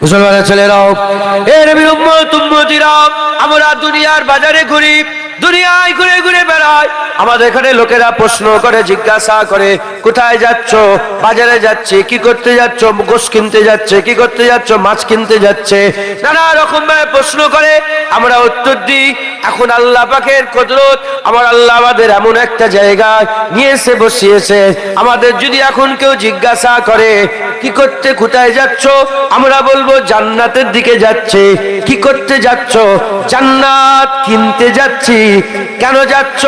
মুসলমানের ছেলেরাও, এ নবীর উম্মত উম্মতিরা, আমরা দুনিয়ার বাজারে ঘুরি, দুনিয়ায় ঘুরে ঘুরে বেড়াই। আমাদের এখানে লোকেরা প্রশ্ন করে, জিজ্ঞাসা করে, কোথায় যাচ্ছ? বাজারে যাচ্ছে। কি করতে যাচ্ছ? গোশ কিনতে যাচ্ছে। কি করতে যাচ্ছ? মাছ কিনতে যাচ্ছে। নানা রকম ভাবে প্রশ্ন করে, আমরা উত্তর দিই, এখন আল্লাহ পাকের কুদরত, আমার আল্লাহ আমাদের এমন একটা জায়গায় নিয়ে এসে বসিয়েছে, আমাদের যদি এখন কেউ জিজ্ঞাসা করে কি করতে, কোথায় যাচ্ছ, আমরা বলবো জান্নাতের দিকে যাচ্ছে। কি করতে যাচ্ছ? জান্নাত কিনতে যাচ্ছি। কেন যাচ্ছ?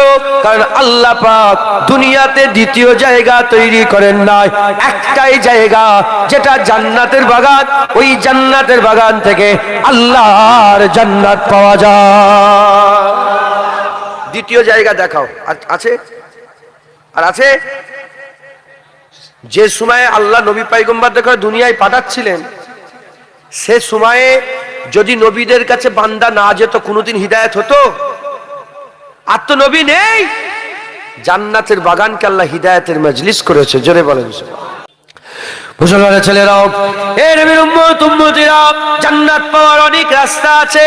কারণ আল্লাহ পাক দুনিয়াতে দ্বিতীয় জায়গা তৈরি করেন নাই, একটাই জায়গা যেটা জান্নাতের বাগান। ওই জান্নাতের বাগান থেকে আল্লাহর জান্নাত পাওয়া যায়। দ্বিতীয় জায়গা দেখাও আছে? আর আছে? যে সময়ে আল্লাহ নবী পয়গম্বরদের দুনিয়ায় পাঠাচ্ছিলেন, সে সময়ে যদি নবীদের কাছে বান্দা না যেত, কোনোদিন হিদায়াত হতো? আর তো নবী নেই, জান্নাতের বাগানকে আল্লাহ হিদায়াতের মজলিস করেছে। জোরে বলেন মুসলমানের ছেলেরাও, এ নবীর উম্মত উম্মতিরা, জান্নাত পাওয়ার অনেক রাস্তা আছে।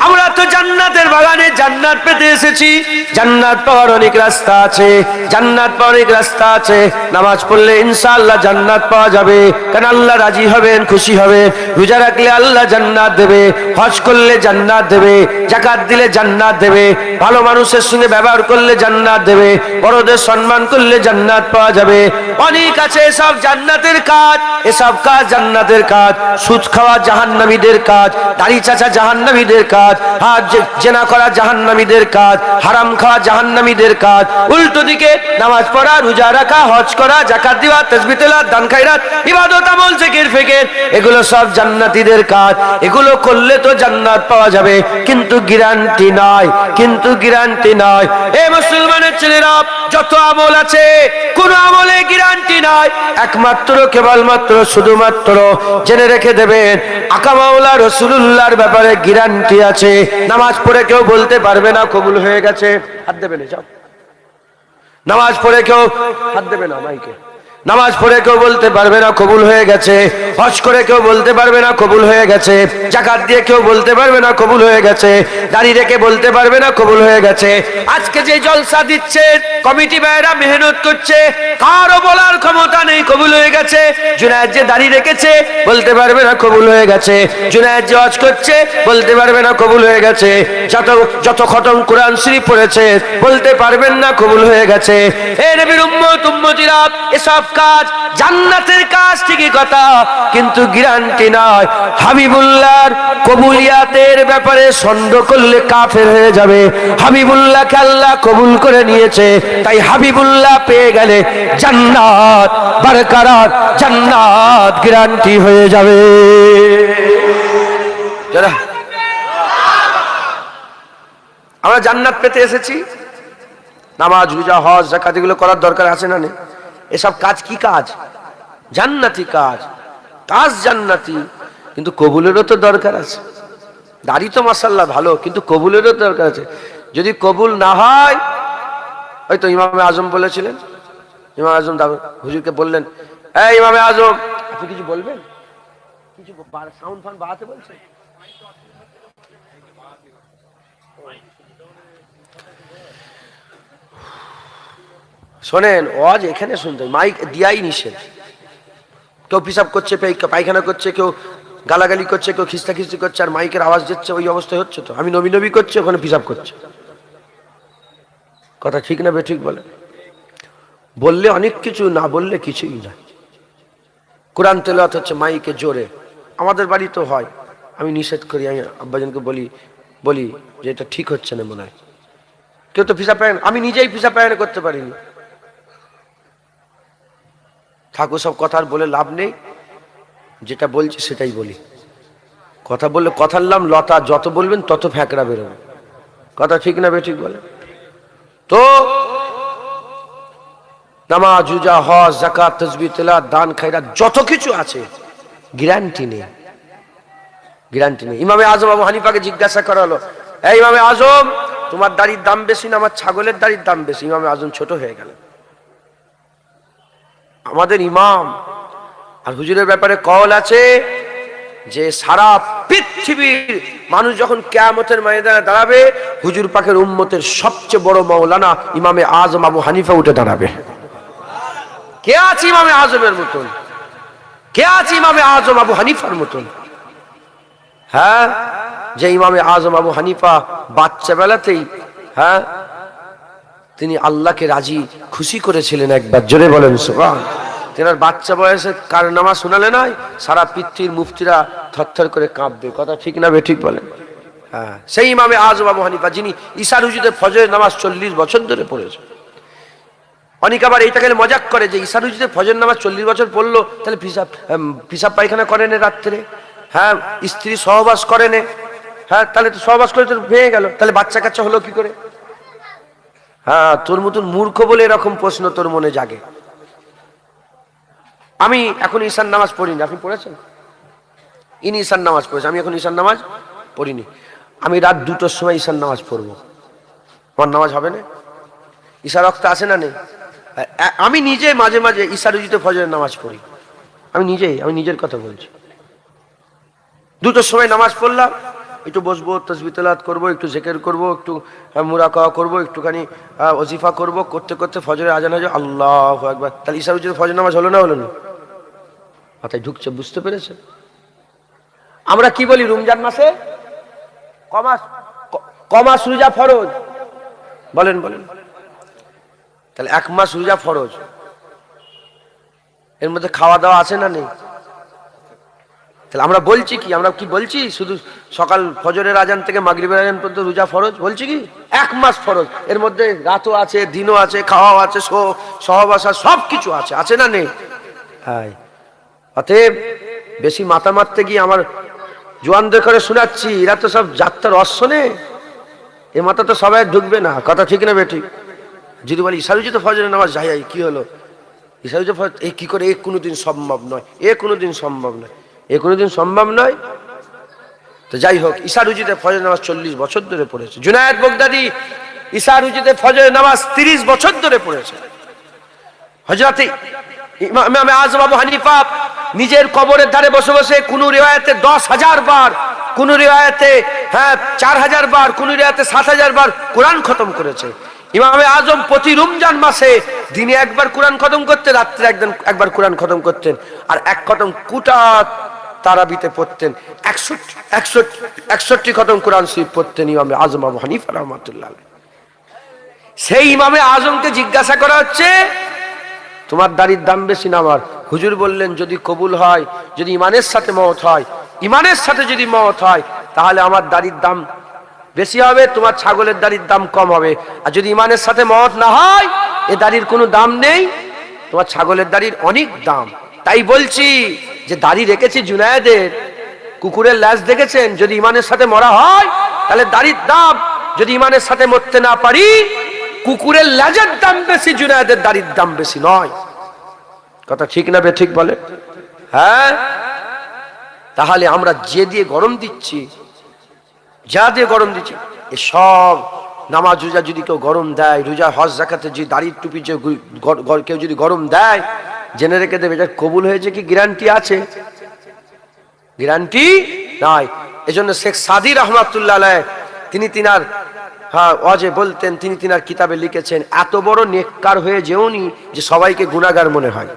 আমরা তো জান্নাতের বাগানে জান্নাত পেতে এসেছি। জান্নাত পাওয়ার অনেক রাস্তা আছে, জান্নাত পাওয়ার অনেক রাস্তা আছে। নামাজ পড়লে ইনশাআল্লাহ জান্নাত পাওয়া যাবে, কারণ আল্লাহ রাজি হবেন, খুশি হবেন। রোজা রাখলে আল্লাহ জান্নাত দেবে, হজ করলে জান্নাত দেবে, যাকাত দিলে জান্নাত দেবে, ভালো মানুষের সঙ্গে ব্যবহার করলে জান্নাত দেবে, বড়দের সম্মান করলে জান্নাত পাওয়া যাবে। অনেক আছে এসব জান্নাতের কাজ, এসব কাজ জান্নাতের কাজ। সুদ খাওয়া জাহান্নামীদের কাজ, দাড়ি চাচা জাহান্নামীদের কাজ, হাত জেনা করা জাহান্নামীদের কাজ, হারাম খাওয়া জাহান্নামীদের কাজ। উল্টো দিকে নামাজ পড়া, রোজা রাখা, হজ করা, যাকাত দেওয়া, তাসবিহ তেলাওয়াত, দান খায়রাত, ইবাদত আমল, জিকির ফিকির, এগুলো সব জান্নাতীদের কাজ। এগুলো করলে তো জান্নাত পাওয়া যাবে, কিন্তু গ্যারান্টি নাই, কিন্তু গ্যারান্টি নাই। এ মুসলমানের ছেলেরা, যত আমল আছে, কোন আমলে গ্যারান্টি নাই। একমাত্র কেবলমাত্র শুধুমাত্র জেনে রেখে দেবেন, আকা মাওলা রাসূলুল্লাহর ব্যাপারে গ্যারান্টি আছে। নামাজ পড়ে কেউ বলতে পারবে না কবুল হয়ে গেছে। হাত দেবে না, যাও। নামাজ পড়ে কেউ হাত দেবে না মাইকে। নামাজ পড়ে কেউ বলতে পারবে না কবুল হয়ে গেছে। হজ করে কেউ বলতে পারবে না কবুল হয়ে গেছে। যাকাত দিয়ে কেউ বলতে পারবে না কবুল হয়ে গেছে। দাড়ি রেখে বলতে পারবে না কবুল হয়ে গেছে। আজকে যে জলসা দিচ্ছে, কমিটি ভাইরা মেহনত করছে, কারো বলার ক্ষমতা নেই কবুল হয়ে গেছে। জুনায়েদ যে দাড়ি রেখেছে, বলতে পারবে না কবুল হয়ে গেছে। জুনায়েদ যে হজ করছে, বলতে পারবে না কবুল হয়ে গেছে। যত খতম কোরআন শরীফ পড়েছে, বলতে পারবেন না কবুল হয়ে গেছে। এ নবীর উম্মত উম্মতিরা, এসব কাজ জান্নাতের কাজ ঠিকই কথা, কিন্তু গ্যারান্টি নয়। হাবিবুল্লাহর কবুলিয়াতের ব্যাপারে সন্দেহ করলে কাফের হয়ে যাবে। হাবিবুল্লাহকে আল্লাহ কবুল করে নিয়েছে, তাই হাবিবুল্লাহ পেয়ে গেলে জান্নাত বরকরার, জান্নাত গ্যারান্টি হয়ে যাবে। আমরা জান্নাত পেতে এসেছি, নামাজ, রোজা, হজ, যাকাত এগুলো করার দরকার আছে না নেই? এসব কাজ কি কাজ? জান্নাতি কাজ, কাজ জান্নাতি, কিন্তু কবুলেরও তো দরকার আছে। দাড়ি তো মাশাআল্লাহ ভালো, কিন্তু কবুলেরও দরকার আছে। যদি কবুল না হয়, হয়তো ইমামে আজম বলেছিলেন, ইমাম আজম হুজুরকে বললেন, এই ইমামে আজম, আপনি কিছু বলবেন? কিছু সাউন্ড ফান বাড়াতে বলছেন? শোনেন, ওয়াজ এখানে শুনতে, মাইক দিয়াই নিষেধ। কেউ পিসাব করছে, পায়খানা করছে, কেউ গালাগালি করছে, কেউ খিস্তাখিস্তি করছে, আর মাইকের আওয়াজ দিচ্ছে, ওই অবস্থায় হচ্ছে। তো আমি নবী নবী করছি, ওখানে পিসাব করছে। কথা ঠিক না বেঠিক বলে? বললে অনেক কিছু, না বললে কিছুই না। কোরআন তেলাওয়াত হচ্ছে মাইকে জোরে, আমাদের বাড়ি তো হয়, আমি নিষেধ করি। আমি আব্বাজানকে বলি যে এটা ঠিক হচ্ছে না মনে হয়। কেউ তো পিসাব পায়খানা, আমি নিজেই পিসাব পায়খানা করতে পারিনি। থাকো সব কথা আর বলে লাভ নেই, যেটা বলছি সেটাই বলি। কথা বললে কথার নাম লতা, যত বলবেন তত ফ্যাকড়া বেরোবে। কথা ঠিক না বেঠিক বলে? তো নামাজ, রোজা, হজ, যাকাত, তাসবিহ তেলাওয়াত, দান খায়রাত যত কিছু আছে, গ্যারান্টি নেই, গ্যারান্টি নেই। ইমামে আজম আবু হানিফাকে জিজ্ঞাসা করা হলো, এই ইমামে আজম, তোমার দাড়ির দাম বেশি না আমার ছাগলের দাড়ির দাম বেশি? ইমামে আজম ছোট হয়ে গেল। আমাদের ইমাম আর হুজুরের ব্যাপারে কওল আছে, যে সারা পৃথিবীর মানুষ যখন কিয়ামতের ময়দানে দাঁড়াবে, হুজুর পাকের উম্মতের সবচেয়ে বড় মাওলানা ইমামে আজম আবু হানিফা উঠে দাঁড়াবে। কে আছে ইমামে আজমের মতন? কে আছে ইমামে আজম আবু হানিফার মতন? হ্যাঁ, যে ইমামে আজম আবু হানিফা বাচ্চা বেলাতেই হ্যাঁ তিনি আল্লাহকে রাজি খুশি করেছিলেন। একবার জোরে বলেন সুবহান। তেনার বাচ্চা বয়সে কার নামাজ শোনালে নয়, সারা পৃথিবীর মুফতিরা থরথর করে কাঁপবে। কথা ঠিক না বেঠিক বলেন? হ্যাঁ, সেই ইমামে আজম আবু হানিফা যিনি ঈশার হুজুরে ফজরের নামাজ 40 বছর ধরে পড়েছে। অনেকে আবার এইটা গেলে মজাক করে যে ঈশার হুজুরে ফজরের নামাজ 40 বছর পড়লো, তাহলে পিসাব পায়খানা করে নে রাত্রে, হ্যাঁ স্ত্রী সহবাস করে নে, হ্যাঁ তাহলে তো সহবাস করে তো ভেঙে গেল, তাহলে বাচ্চা কাচ্চা হলো কি করে? হ্যাঁ, তোর মতন মূর্খ বলে এরকম প্রশ্ন তোর মনে জাগে। আমি এখন ঈশার নামাজ পড়িনি, আপনি পড়েছেন? ইনি ঈশার নামাজ পড়েছে, আমি এখন ঈশার নামাজ পড়িনি। আমি রাত 2টোর সময় ঈশার নামাজ পড়বো, আমার নামাজ হবে না? ঈশার রক্ত আছে না নেই? আমি নিজে মাঝে মাঝে ঈশার উজিতে ফজরের নামাজ পড়ি, আমি নিজের কথা বলছি। 2টোর সময় নামাজ পড়লাম, একটু বসবো, তাসবিহ তেলাওয়াত করবো, একটু জিকির করবো, একটু মুরাকাবা করবো, একটুখানি ওজিফা করবো, করতে করতে ফজরের আজান হয়ে যাবে, আল্লাহু আকবার। তাহলে ঈশার উজিতে ফজর নামাজ হলো না হলো না? মাথায় ঢুকছে, বুঝতে পেরেছে? আমরা কি বলি রমজান মাসে কমাস রোজা ফরজ, বলেন বলেন। তাহলে 1 মাস রোজা ফরজ, এর মধ্যে খাওয়া দাওয়া আছে না নেই? তাহলে আমরা বলছি কি, আমরা কি বলছি শুধু সকাল ফজরের আজান থেকে মাগরিবের আজান পর্যন্ত রোজা ফরজ বলছি কি? 1 মাস ফরজ, এর মধ্যে রাতও আছে, দিনও আছে, খাওয়াও আছে, সহবাস সব কিছু আছে, আছে না নেই? হ্যাঁ, অতএব বেশি মাথা মারতে গিয়ে আমার জোয়ানদের করে শোনাচ্ছি, এরা তো সব যাত্রার রস শোনে, এ মাথা তো সবাই ঢুকবে না। কথা ঠিক না বেঠিক? যদি বলি ঈশার উজিতে ফজরের নামাজ যাই কি হলো, ঈশার উজিতে ফজর এ কি করে, এ কোনোদিন সম্ভব নয়, এ কোনোদিন সম্ভব নয়, এ কোনোদিন সম্ভব নয়। তো যাই হোক, ঈশার উজিতে ফজরের নামাজ 40 বছর ধরে পড়েছে। জুনায়েদ বাগদাদি ঈশার উজিতে ফজরের নামাজ 30 বছর ধরে পড়েছে। হযরতে ইমামে আযম আবু হানিফা নিজের কবরের ধারে বসে বসে কোন রিওয়ায়াতে 10,000 বার, কোন রিওয়ায়াতে 4,000 বার, কোন রিওয়ায়াতে 7,000 বার কোরআন খতম করেছে। ইমামে আজম প্রতি রমজান মাসে দিনে একবার কোরআন খতম করতেন, রাত্রে একবার কোরআন খতম করতেন, আর এক খতম কুটা তারাবিতে পড়তেন। 61 খতম কোরআন শরীফ পড়তেন ইমামে আজম আবু হানিফা রাহমাতুল্লাহ আলাইহি। সেই ইমামে আজমকে জিজ্ঞাসা করা হচ্ছে, তোমার দাড়ির দাম বেশি না আমার? হুজুর বললেন, যদি কবুল হয়, যদি ইমানের সাথে মওত হয়, ইমানের সাথে যদি মওত হয়, তাহলে আমার দাড়ির দাম বেশি হবে, তোমার ছাগলের দাড়ির দাম কম হবে। আর যদি ইমানের সাথে মওত না হয়, এ দাড়ির কোনো দাম নেই, তোমার ছাগলের দাড়ির অনেক দাম। তাই বলছি যে দাড়ি রেখেছি জুনায়েদের, কুকুরের ল্যাজ দেখেছেন? যদি ইমানের সাথে মরা হয় তাহলে দাড়ির দাম, যদি ইমানের সাথে মরতে না পারি, কুকুরের ল্যাজের দাম বেশি, জুনায়েদের দাড়ির দাম বেশি নয়। কথা ঠিক না বেঠিক বলে? হ্যাঁ, তাহলে আমরা যে দিয়ে গরম দিচ্ছি, যা দিয়ে গরম দিচ্ছি, এসব নামাজ রোজা যদি কেউ গরম দেয়, রোজা হজ যাকাতে যে দাড়ির টুপি যে কেউ যদি গরম দেয়, জেনে রেখে দেবে এটা কবুল হয়েছে কি গ্যারান্টি আছে? গ্যারান্টি নাই। এজন্য শেখ সাদি রহমাতুল্লাহ আলাইহি তিনি তিনার ওয়াজে বলতেন, তিনি তিনার কিতাবে লিখেছেন, এত বড় নেককার হয়ে যেওনি যে সবাইকে গুনাহগার মনে হয়,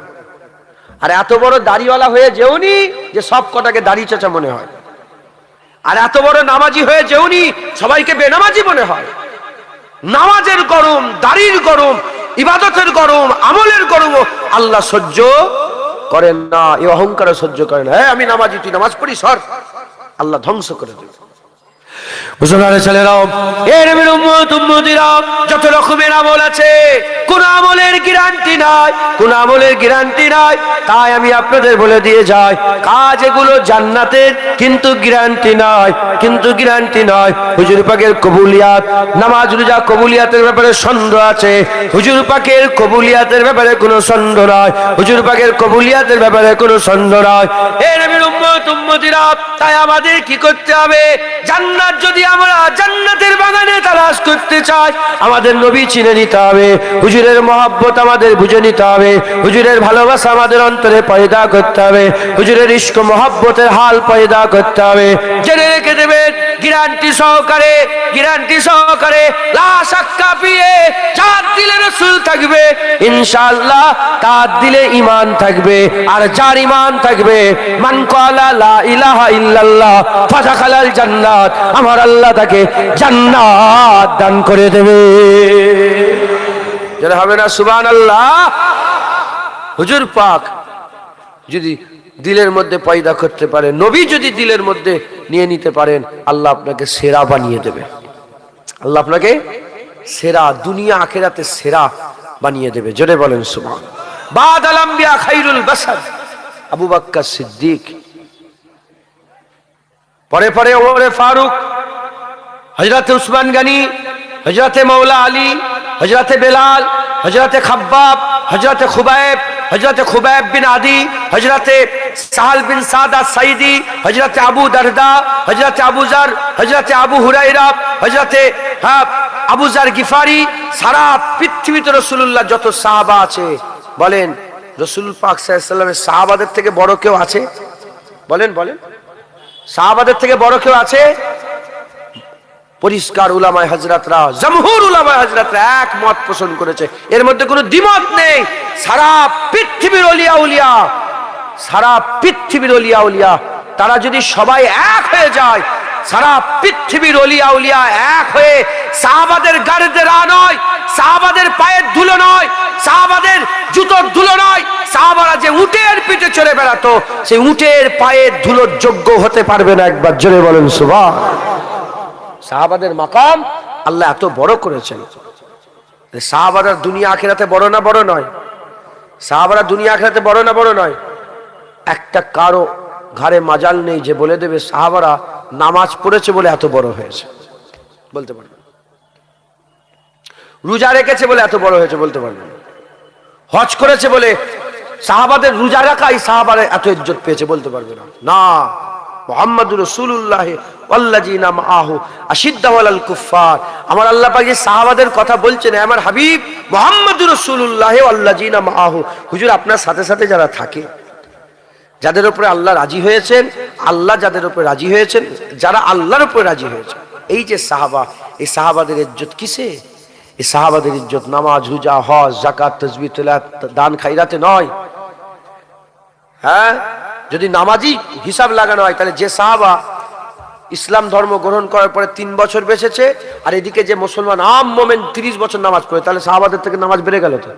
আর এত বড় দাড়িওয়ালা হয়ে যেওনি যে সব কটাকে দাড়ি চাচা মনে হয়, আর এত বড় নামাজি হয়ে যেওনি সবাইকে বেনামাজি মনে হয়। নামাজের গরম, দাড়ির গরম, ইবাদতের গরম, আমলের গরম আল্লাহ সহ্য করেন না, এই অহংকার সহ্য করেন। হ্যাঁ আমি নামাজি, তুই নামাজ পড়ি সর, আল্লাহ ধ্বংস করে দেবে। মুসলমানের ছেলেরাও, এর উম্মত উম্মতিরা, যত রকমের আমল আছে, কোন আমলের গ্যারান্টি নাই, কোন আমলের গ্যারান্টি নাই। তাই আমি আপনাদের বলে দিয়ে যাই, কাজ এগুলো জান্নাতের, কিন্তু গ্যারান্টি নাই, কিন্তু গ্যারান্টি নাই। হুজুর পাকের কবুলিয়াত, নামাজ রোজা কবুলিয়াতের ব্যাপারে সন্দেহ আছে, হুজুর পাকের কবুলিয়াতের ব্যাপারে কোনো সন্দেহ নাই, হুজুর পাকের কবুলিয়াতের ব্যাপারে কোনো সন্দেহ নাই। এর উম্মত উম্মতিরা, তাই আমাদের কি করতে হবে? জান্নাত যদি আমরা জান্নাতের বাগানে তালাশ করতে চাই, আমাদের নবী চিনে নিতে হবে, হুজুরের মহব্বত আমাদের বুঝে নিতে হবে, হুজুরের ভালোবাসা আমাদের অন্তরে পয়দা করতে হবে, হুজুরের ইশক মহব্বতের হাল পয়দা করতে হবে। জেনে রেখে দেবেন, গ্যারান্টি সহকারে লা শাক্কা ফিহে, যার দিলে রাসূল থাকবে ইনশাআল্লাহ তার দিলে ঈমান থাকবে, আর যার ঈমান থাকবে মান ক্বালা লা ইলাহা ইল্লাল্লাহ ফাদাখালাল জান্নাত, আমার আল্লাহ তাকে জান্নাত দান করে দেবে। যারা হবে না সুবহানাল্লাহ। হুজুর পাক যদি দিলের মধ্যে পয়দা করতে পারে, নবী যদি দিলের মধ্যে নিয়ে নিতে পারেন, আল্লাহ আপনাকে সেরা বানিয়ে দেবে। আল্লাহ আপনাকে সেরা, দুনিয়া আখিরাতে সেরা বানিয়ে দেবে। জোরে বলেন সুবহান। বাদাল আম্বিয়া খায়রুল বাশার, আবু বকর সিদ্দিক, পরে পরে ওমরে ফারুক, হযরতে উসমান গনি, হযরতে মাওলা আলী, হযরতে বেলাল, হযরতে খাব্বাব, হযরতে খুবাইব বিন আদি, হযরতে সাহাল বিন সাদা সাইদি, হযরতে আবু দারদা, হযরতে আবু জার, হযরতে আবু হুরায়রা, হযরতে আবু জার গিফারি, সারা পৃথিবীতে রাসূলুল্লাহ যত সাহাবা আছে, বলেন রাসূল পাক সাল্লাল্লাহু আলাইহি ওয়াসাল্লামের সাহাবাদের থেকে বড় কেউ আছে? বলেন সাহাবাদের থেকে বড় কেউ আছে? পরিষ্কার উলামায়ে হযরতরা, জমহুর উলামায়ে হযরতরা এক মত পোষণ করেছে, এর মধ্যে কোনো দ্বিমত নেই। সারা পৃথিবীর ওলিয়া উলিয়া তারা যদি সবাই এক হয়ে যায়, সারা পৃথিবীর ওলিয়া উলিয়া এক হয়ে সাহাবাদের গাড়িতে রা নয়, সাহাবাদের পায়ের ধুলো নয়, সাহাবাদের জুতোর ধুলো নয়, সাহাবারা যে উটের পিঠে চড়ে বেড়াতো, সেই উটের পায়ের ধুলোর যোগ্য হতে পারবে না। একবার জোরে বলেন সুবহান। সাহাবাদের মাকাম আল্লাহ এত বড় করেছেন। সাহাবারা দুনিয়া আখিরাতে বড় না বড় নয়? সাহাবারা দুনিয়া আখিরাতে বড় না বড় নয়? একটা কারো ঘরে মাজাল নেই যে বলে দেবে সাহাবারা নামাজ পড়েছে বলে এত বড় হয়েছে, বলতে পারবে না। রোজা রেখেছে বলে এত বড় হয়েছে, বলতে পারবে না। হজ করেছে বলে সাহাবাদের রোজা রাখাই সাহাবারা এত ইজ্জত পেয়েছে, বলতে পারবে না। না, মুহাম্মাদুর রাসূলুল্লাহ ওয়াল্লাযিনা মাআহু আশিদ্দাউ আলাল কুফফার, আমার আল্লাহ পাক যে সাহাবাদের কথা বলছেন, আমার হাবিব মুহাম্মাদুর রাসূলুল্লাহ ওয়াল্লাযিনা মাআহু, হুজুর আপনার সাথে সাথে যারা থাকে, যাদের উপরে আল্লাহ রাজি হয়েছেন, আল্লাহ যাদের উপরে রাজি হয়েছেন, যারা আল্লাহর উপরে রাজি হয়েছে, এই যে সাহাবা, এই সাহাবাদের ইজ্জত কিসে? এই সাহাবাদের ইজ্জত নামাজ, রোজা, হজ, যাকাত, তাসবিহ, তিলাওয়াত, দান খায়রাতে নয়। হ্যাঁ, যদি নামাজি হিসাব লাগানো হয়, তাহলে যে সাহাবা ইসলাম ধর্ম গ্রহণ করার পরে 3 বছর বেঁচেছে, আর এদিকে যে মুসলমান আম মোমেন 30 বছর নামাজ পড়ে, তাহলে সাহাবাদের থেকে নামাজ বেড়ে গেল তো?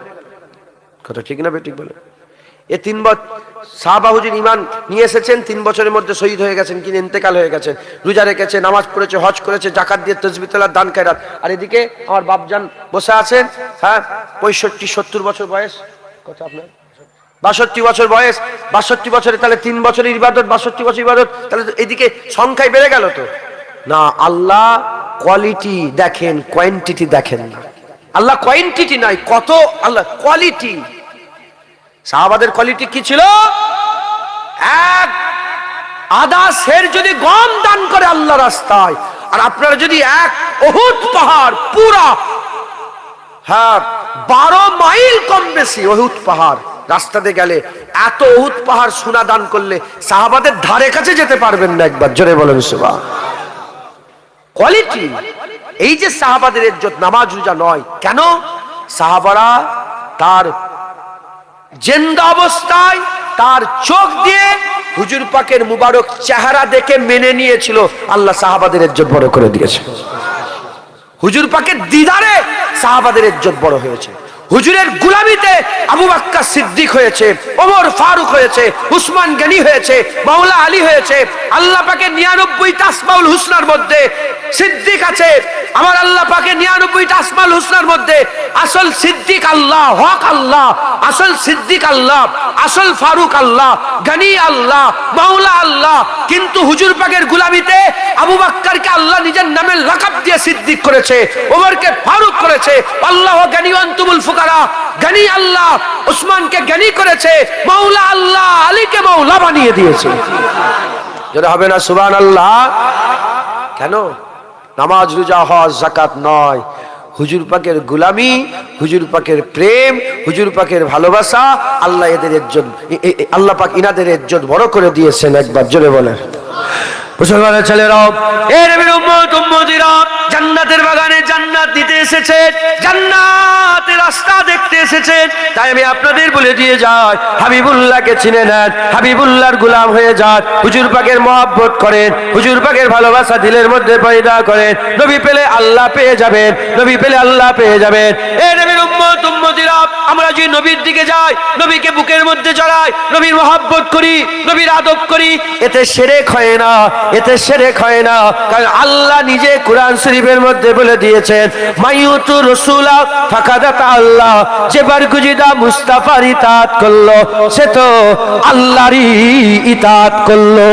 কথা ঠিক না বেঠিক বলে? এই 3 বছর সাহাবা হুজুর ঈমান নিয়ে এসেছেন, 3 বছরের মধ্যে শহীদ হয়ে গেছেন, কিন্তু ইন্তেকাল হয়ে গেছেন। রোজা রেখেছে, নামাজ পড়েছে, হজ করেছে, যাকাত দিয়ে তাসবিহ, তিলাওয়াত, দান খায়রাত, আর এদিকে আমার বাপজান বসে আছেন, হ্যাঁ 65-70 বছর বয়স, কত আপনার 62 বছর বয়স, 62 বছরে তাহলে 3 বছরের ইবাদত, 62 বছর ইবাদত, তাহলে এদিকে সংখ্যায় বেড়ে গেল তো? না, আল্লাহ কোয়ালিটি দেখেন, কোয়ান্টিটি দেখেন না। আল্লাহ কোয়ান্টিটি নাই, কত, আল্লাহ কোয়ালিটি। সাহাবাদের কোয়ালিটি কি ছিল? এক আধা সের যদি গম দান করে আল্লাহ রাস্তায়, আর আপনারা যদি এক উহুদ পাহাড় পুরা, হ্যাঁ 12 মাইল কম বেশি উহুদ পাহাড় রাস্তাতে গেলে, এত উহুদ পাহাড় সোনা দান করলে সাহাবাদের ধারে কাছে যেতে পারবেন না। একবার জোরে বলেন সুবহান। কোয়ালিটি। এই যে সাহাবাদের ইজ্জত নামাজ রোজা নয়, কেন? সাহাবারা তার জিন্দা অবস্থায় তার চোখ দিয়ে হুজুর পাকের মুবারক চেহারা দেখে মেনে নিয়েছিল, আল্লাহ সাহাবাদের ইজ্জত বড় করে দিয়েছে। হুজুর পাকের দিদারে সাহাবাদের ইজ্জত বড় হয়েছে। হুজুরের গোলামিতে আবু বকর সিদ্দিক হয়েছে, ওমর ফারুক হয়েছে, উসমান গনি হয়েছে, মাওলা আলী হয়েছে। আল্লাহ পাকের 99টা আসমাউল হুসনার মধ্যে সিদ্দিক আছে। আমার আল্লাহ পাকের 99টা আসমাউল হুসনার মধ্যে আসল সিদ্দিক আল্লাহ, হক আল্লাহ, আসল সিদ্দিক আল্লাহ, আসল ফারুক আল্লাহ, গনি আল্লাহ, মাওলা আল্লাহ। কিন্তু হুজুর পাকের গোলামিতে আবু বকরকে আল্লাহ নিজের নামের লাকাব দিয়ে সিদ্দিক করেছে, ওমরকে ফারুক করেছে। আল্লাহ গনি আনতুমুল ফুকারা, গনি আল্লাহ উসমানকে গনি করেছে, মাওলা আল্লাহ আলীকে মাওলা বানিয়ে দিয়েছে। যেটা হবে না সুবহানাল্লাহ। কেন? নামাজ রোজা হজ যাকাত নয়, হুজুর পাকের গোলামি, হুজুর পাকের প্রেম, হুজুর পাকের ভালোবাসা। আল্লাহ এদের ইজ্জত, আল্লাহ পাক ইনাদের ইজ্জত বড় করে দিয়েছেন। একবার জোরে বলেন। মুসলমানের ছেলেরাও, এ নবীর উম্মত উম্মতিরা, জান্নাতের বাগানে জান্নাত দিতে এসেছেন, জান্নাতের রাস্তা দেখতে এসেছেন। তাই আমি আপনাদের বলে দিয়ে যাই, হাবিবুল্লাহকে চিনে নেন, হাবিবুল্লাহর গোলাম হয়ে যান, হুজুর পাকের মহব্বত করেন, হুজুর পাকের ভালোবাসা দিলের মধ্যে পয়দা করেন। নবী পেলে আল্লাহ পেয়ে যাবেন, নবী পেলে আল্লাহ পেয়ে যাবেন। এ নবীর উম্মত উম্মতিরা, আমরা যদি নবীর দিকে যাই, নবীকে বুকের মধ্যে জড়াই, নবীর মহব্বত করি, নবীর আদব করি, এতে শিরক হয় না, এতে শিরক হয় না। কারণ আল্লাহ নিজে কোরআন শরীফের মধ্যে বলে দিয়েছেন, মাইউতু রাসূলা ফাকাদাত আল্লাহ, যে বারগুজিদা মুস্তাফার ইতাআত করলো সে তো আল্লাহরই ইতাআত করলো।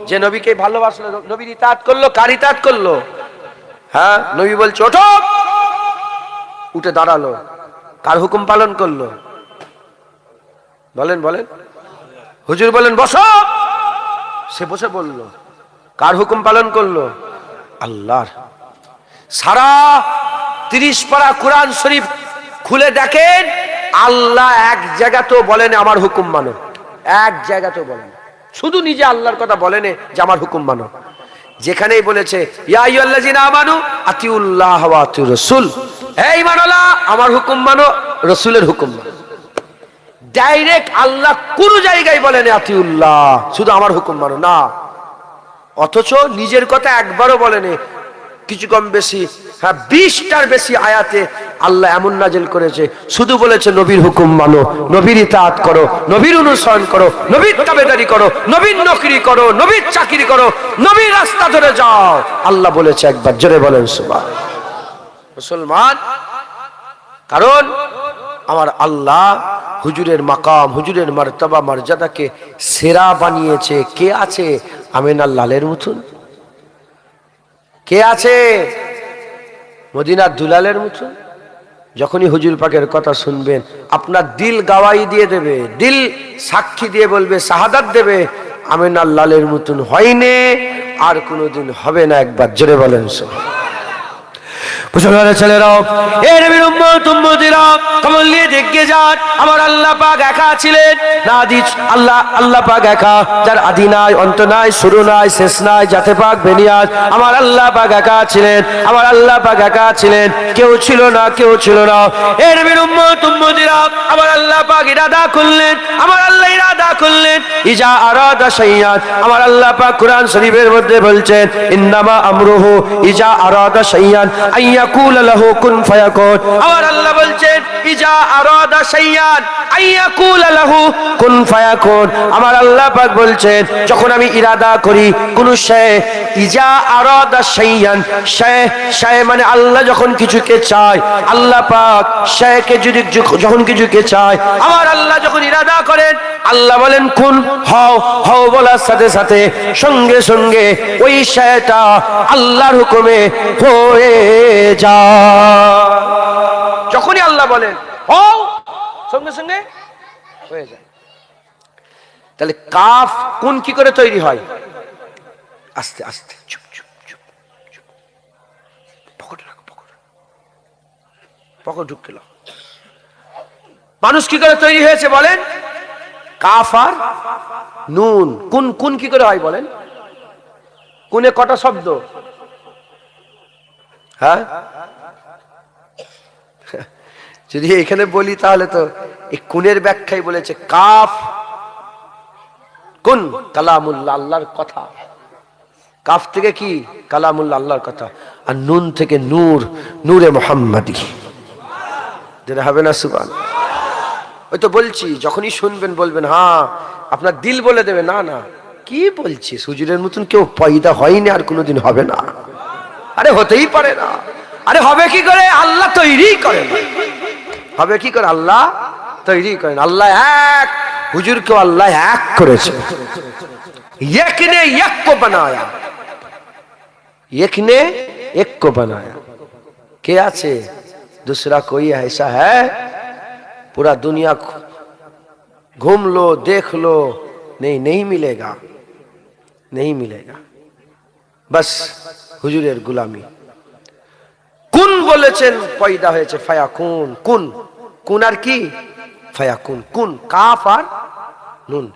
যে নবীকে ভালোবাসলো, নবীর ইতাআত করলো, কার ইতাআত করলো? হ্যাঁ, নবী বলছে ওঠো, উঠে দাঁড়ালো, কার হুকুম পালন করলো? বলেন বলেন। হুজুর বলেন বসো, সে বসে বলল, কার হুকুম পালন করলো? আল্লাহর। সারা 30 পারা কোরআন শরীফ খুলে দেখেন, আল্লাহ এক জায়গাতেও বলেন আমার হুকুম মানো, এক জায়গাতেও বলেন, শুধু নিজে আল্লাহর কথা বলেন যে আমার হুকুম মানো। যেখানেই বলেছে ইয়া আইয়ুহাল্লাযিনা আমানু আতিউল্লাহ ওয়া আতিউর রাসূল, হে ঈমানওয়ালা আমার হুকুম মানো, রাসূলের হুকুম মানো। ডাইরেক্ট আল্লাহ কোন জায়গায় বলেন আতিউল্লাহ, শুধু আমার হুকুম মানো না। অথচ নিজের কথা একবারও বলেনি, কিছু কম বেশি, হ্যাঁ 20টার বেশি আয়াতে আল্লাহ এমন নাজিল করেছে, শুধু বলেছে নবীর হুকুম মানো, নবীর ইতাআত করো, নবীর অনুসরণ করো, নবীর তাবেদারি করো, নবীর নকরি করো, নবীর চাকরি করো, নবীর রাস্তা ধরে যাও। আল্লাহ বলেছে একবার, জোরে বলেন সুবহানাল্লাহ। মুসলমান, কারণ আমার আল্লাহ হুজুরের মাকাম, হুজুরের মর্তবা মর্যাদাকে সেরা বানিয়েছে। কে আছে আমিনার লালের মতন? কে আছে মদিনার দুলালের মতন? যখনই হুজুর পাকের কথা শুনবেন, আপনার দিল গাওয়াই দিয়ে দেবে, দিল সাক্ষী দিয়ে বলবে, শাহাদাত দেবে, আমিনার লালের মতন হয়নি, আর কোনোদিন হবে না। একবার জোরে বলেন সুবহানাল্লাহ। মুসলমানের ছেলেরাও, এ নবীর উম্মত উম্মতিরা, কমল নিয়ে দেখে যান, আমার আল্লাহ পাক একা ছিলেন না আদি? আল্লাহ পাক একা, যার আদি নাই, অন্ত নাই, শুরু নাই, শেষ নাই, জাতে পাক বেনিয়াজ। আমার আল্লাহ পাক একা ছিলেন, আমার আল্লাহ পাক একা ছিলেন, কেউ ছিল না, কেউ ছিল না। এ নবীর উম্মত উম্মতিরা, আমার আল্লাহ পাক ইরাদা করলেন, আমার আল্লাহ ইরাদা করলেন, ইজা আরাদা শাইআন, আমার আল্লাহ পাক কোরআন শরীফের মধ্যে বলছেন, ইন্নামা আমরুহু ইজা আরাদা শাইআন আইয়াকুল লাহু কুন ফায়াকুন। আমার আল্লাহ বলছেন, ইজা আরাদা শাইআন আইয়াকুল লাহু কুন ফায়াকুন। আমার আল্লাহ পাক বলছেন, যখন আমি ইরাদা করি কোন শয়, ইজা আরাদা শাইআন, শয় মানে আল্লাহ যখন কিছুকে চায়, আল্লাহ পাক শয়কে যদি যখন কিছুকে চায়, আমার আল্লাহ যখন ইরাদা করেন, আল্লাহ বলেন কুন, হও, হও বলার সাথে সাথে সঙ্গে সঙ্গে ওই শয়টা আল্লাহর হুকুমে হয়ে যায়। যখনই আল্লাহ বলেন হও, সঙ্গে সঙ্গে হয়ে যায়। তাহলে কাফ কোন কি করে তৈরি হয়? আস্তে আস্তে, চুপ চুপ চুপ চুপ, পকেটে রাখো, পকেট ঢুকে লাও। মানুষ কি করে তৈরি হয়েছে বলেন? কাফ আর নুন। কোন কোন কি করে হয় বলেন? কোনে কটা শব্দ? হ্যাঁ, যদি এখানে বলি তাহলে তো এই কোনের ব্যাখ্যাই বলেছে, কাফ কোন কালামুল্লাহ, আল্লাহর কথা। কাফ থেকে কি? কালামুল্লাহ, আল্লাহর কথা। আর নুন থেকে নূর, নূরে মুহাম্মাদি, যেটা হবে না সুবহানাল্লাহ। ওই তো বলছি, যখনই শুনবেন বলবেন হ্যাঁ, আপনার দিল বলে দেবে না না, কি বলছি, হুজুরের মতন কেউ পয়দা হয়নি, আর কোনোদিন হবে না। আরে হতেই পারে না। আরে হবে কি করে? আল্লাহ তৈরি করেন। হবে কি করে? আল্লাহ তৈরি করেন। আল্লাহ এক, হুজুরকে আল্লাহ এক করেছে। এক ने एक को बनाया, एक ने एक को बनाया। কে আছে? दूसरा कोई ऐसा है? पूरा दुनिया घूम लो, देख लो, नहीं, नहीं मिलेगा, नहीं मिलेगा। বাস হুজুরের গোলামি। কুন বলেছেন পয়দা হয়েছে ফায়াকুন। কুন, কুন আর কি ফায়াকুন। কুন কাফ আর নুন।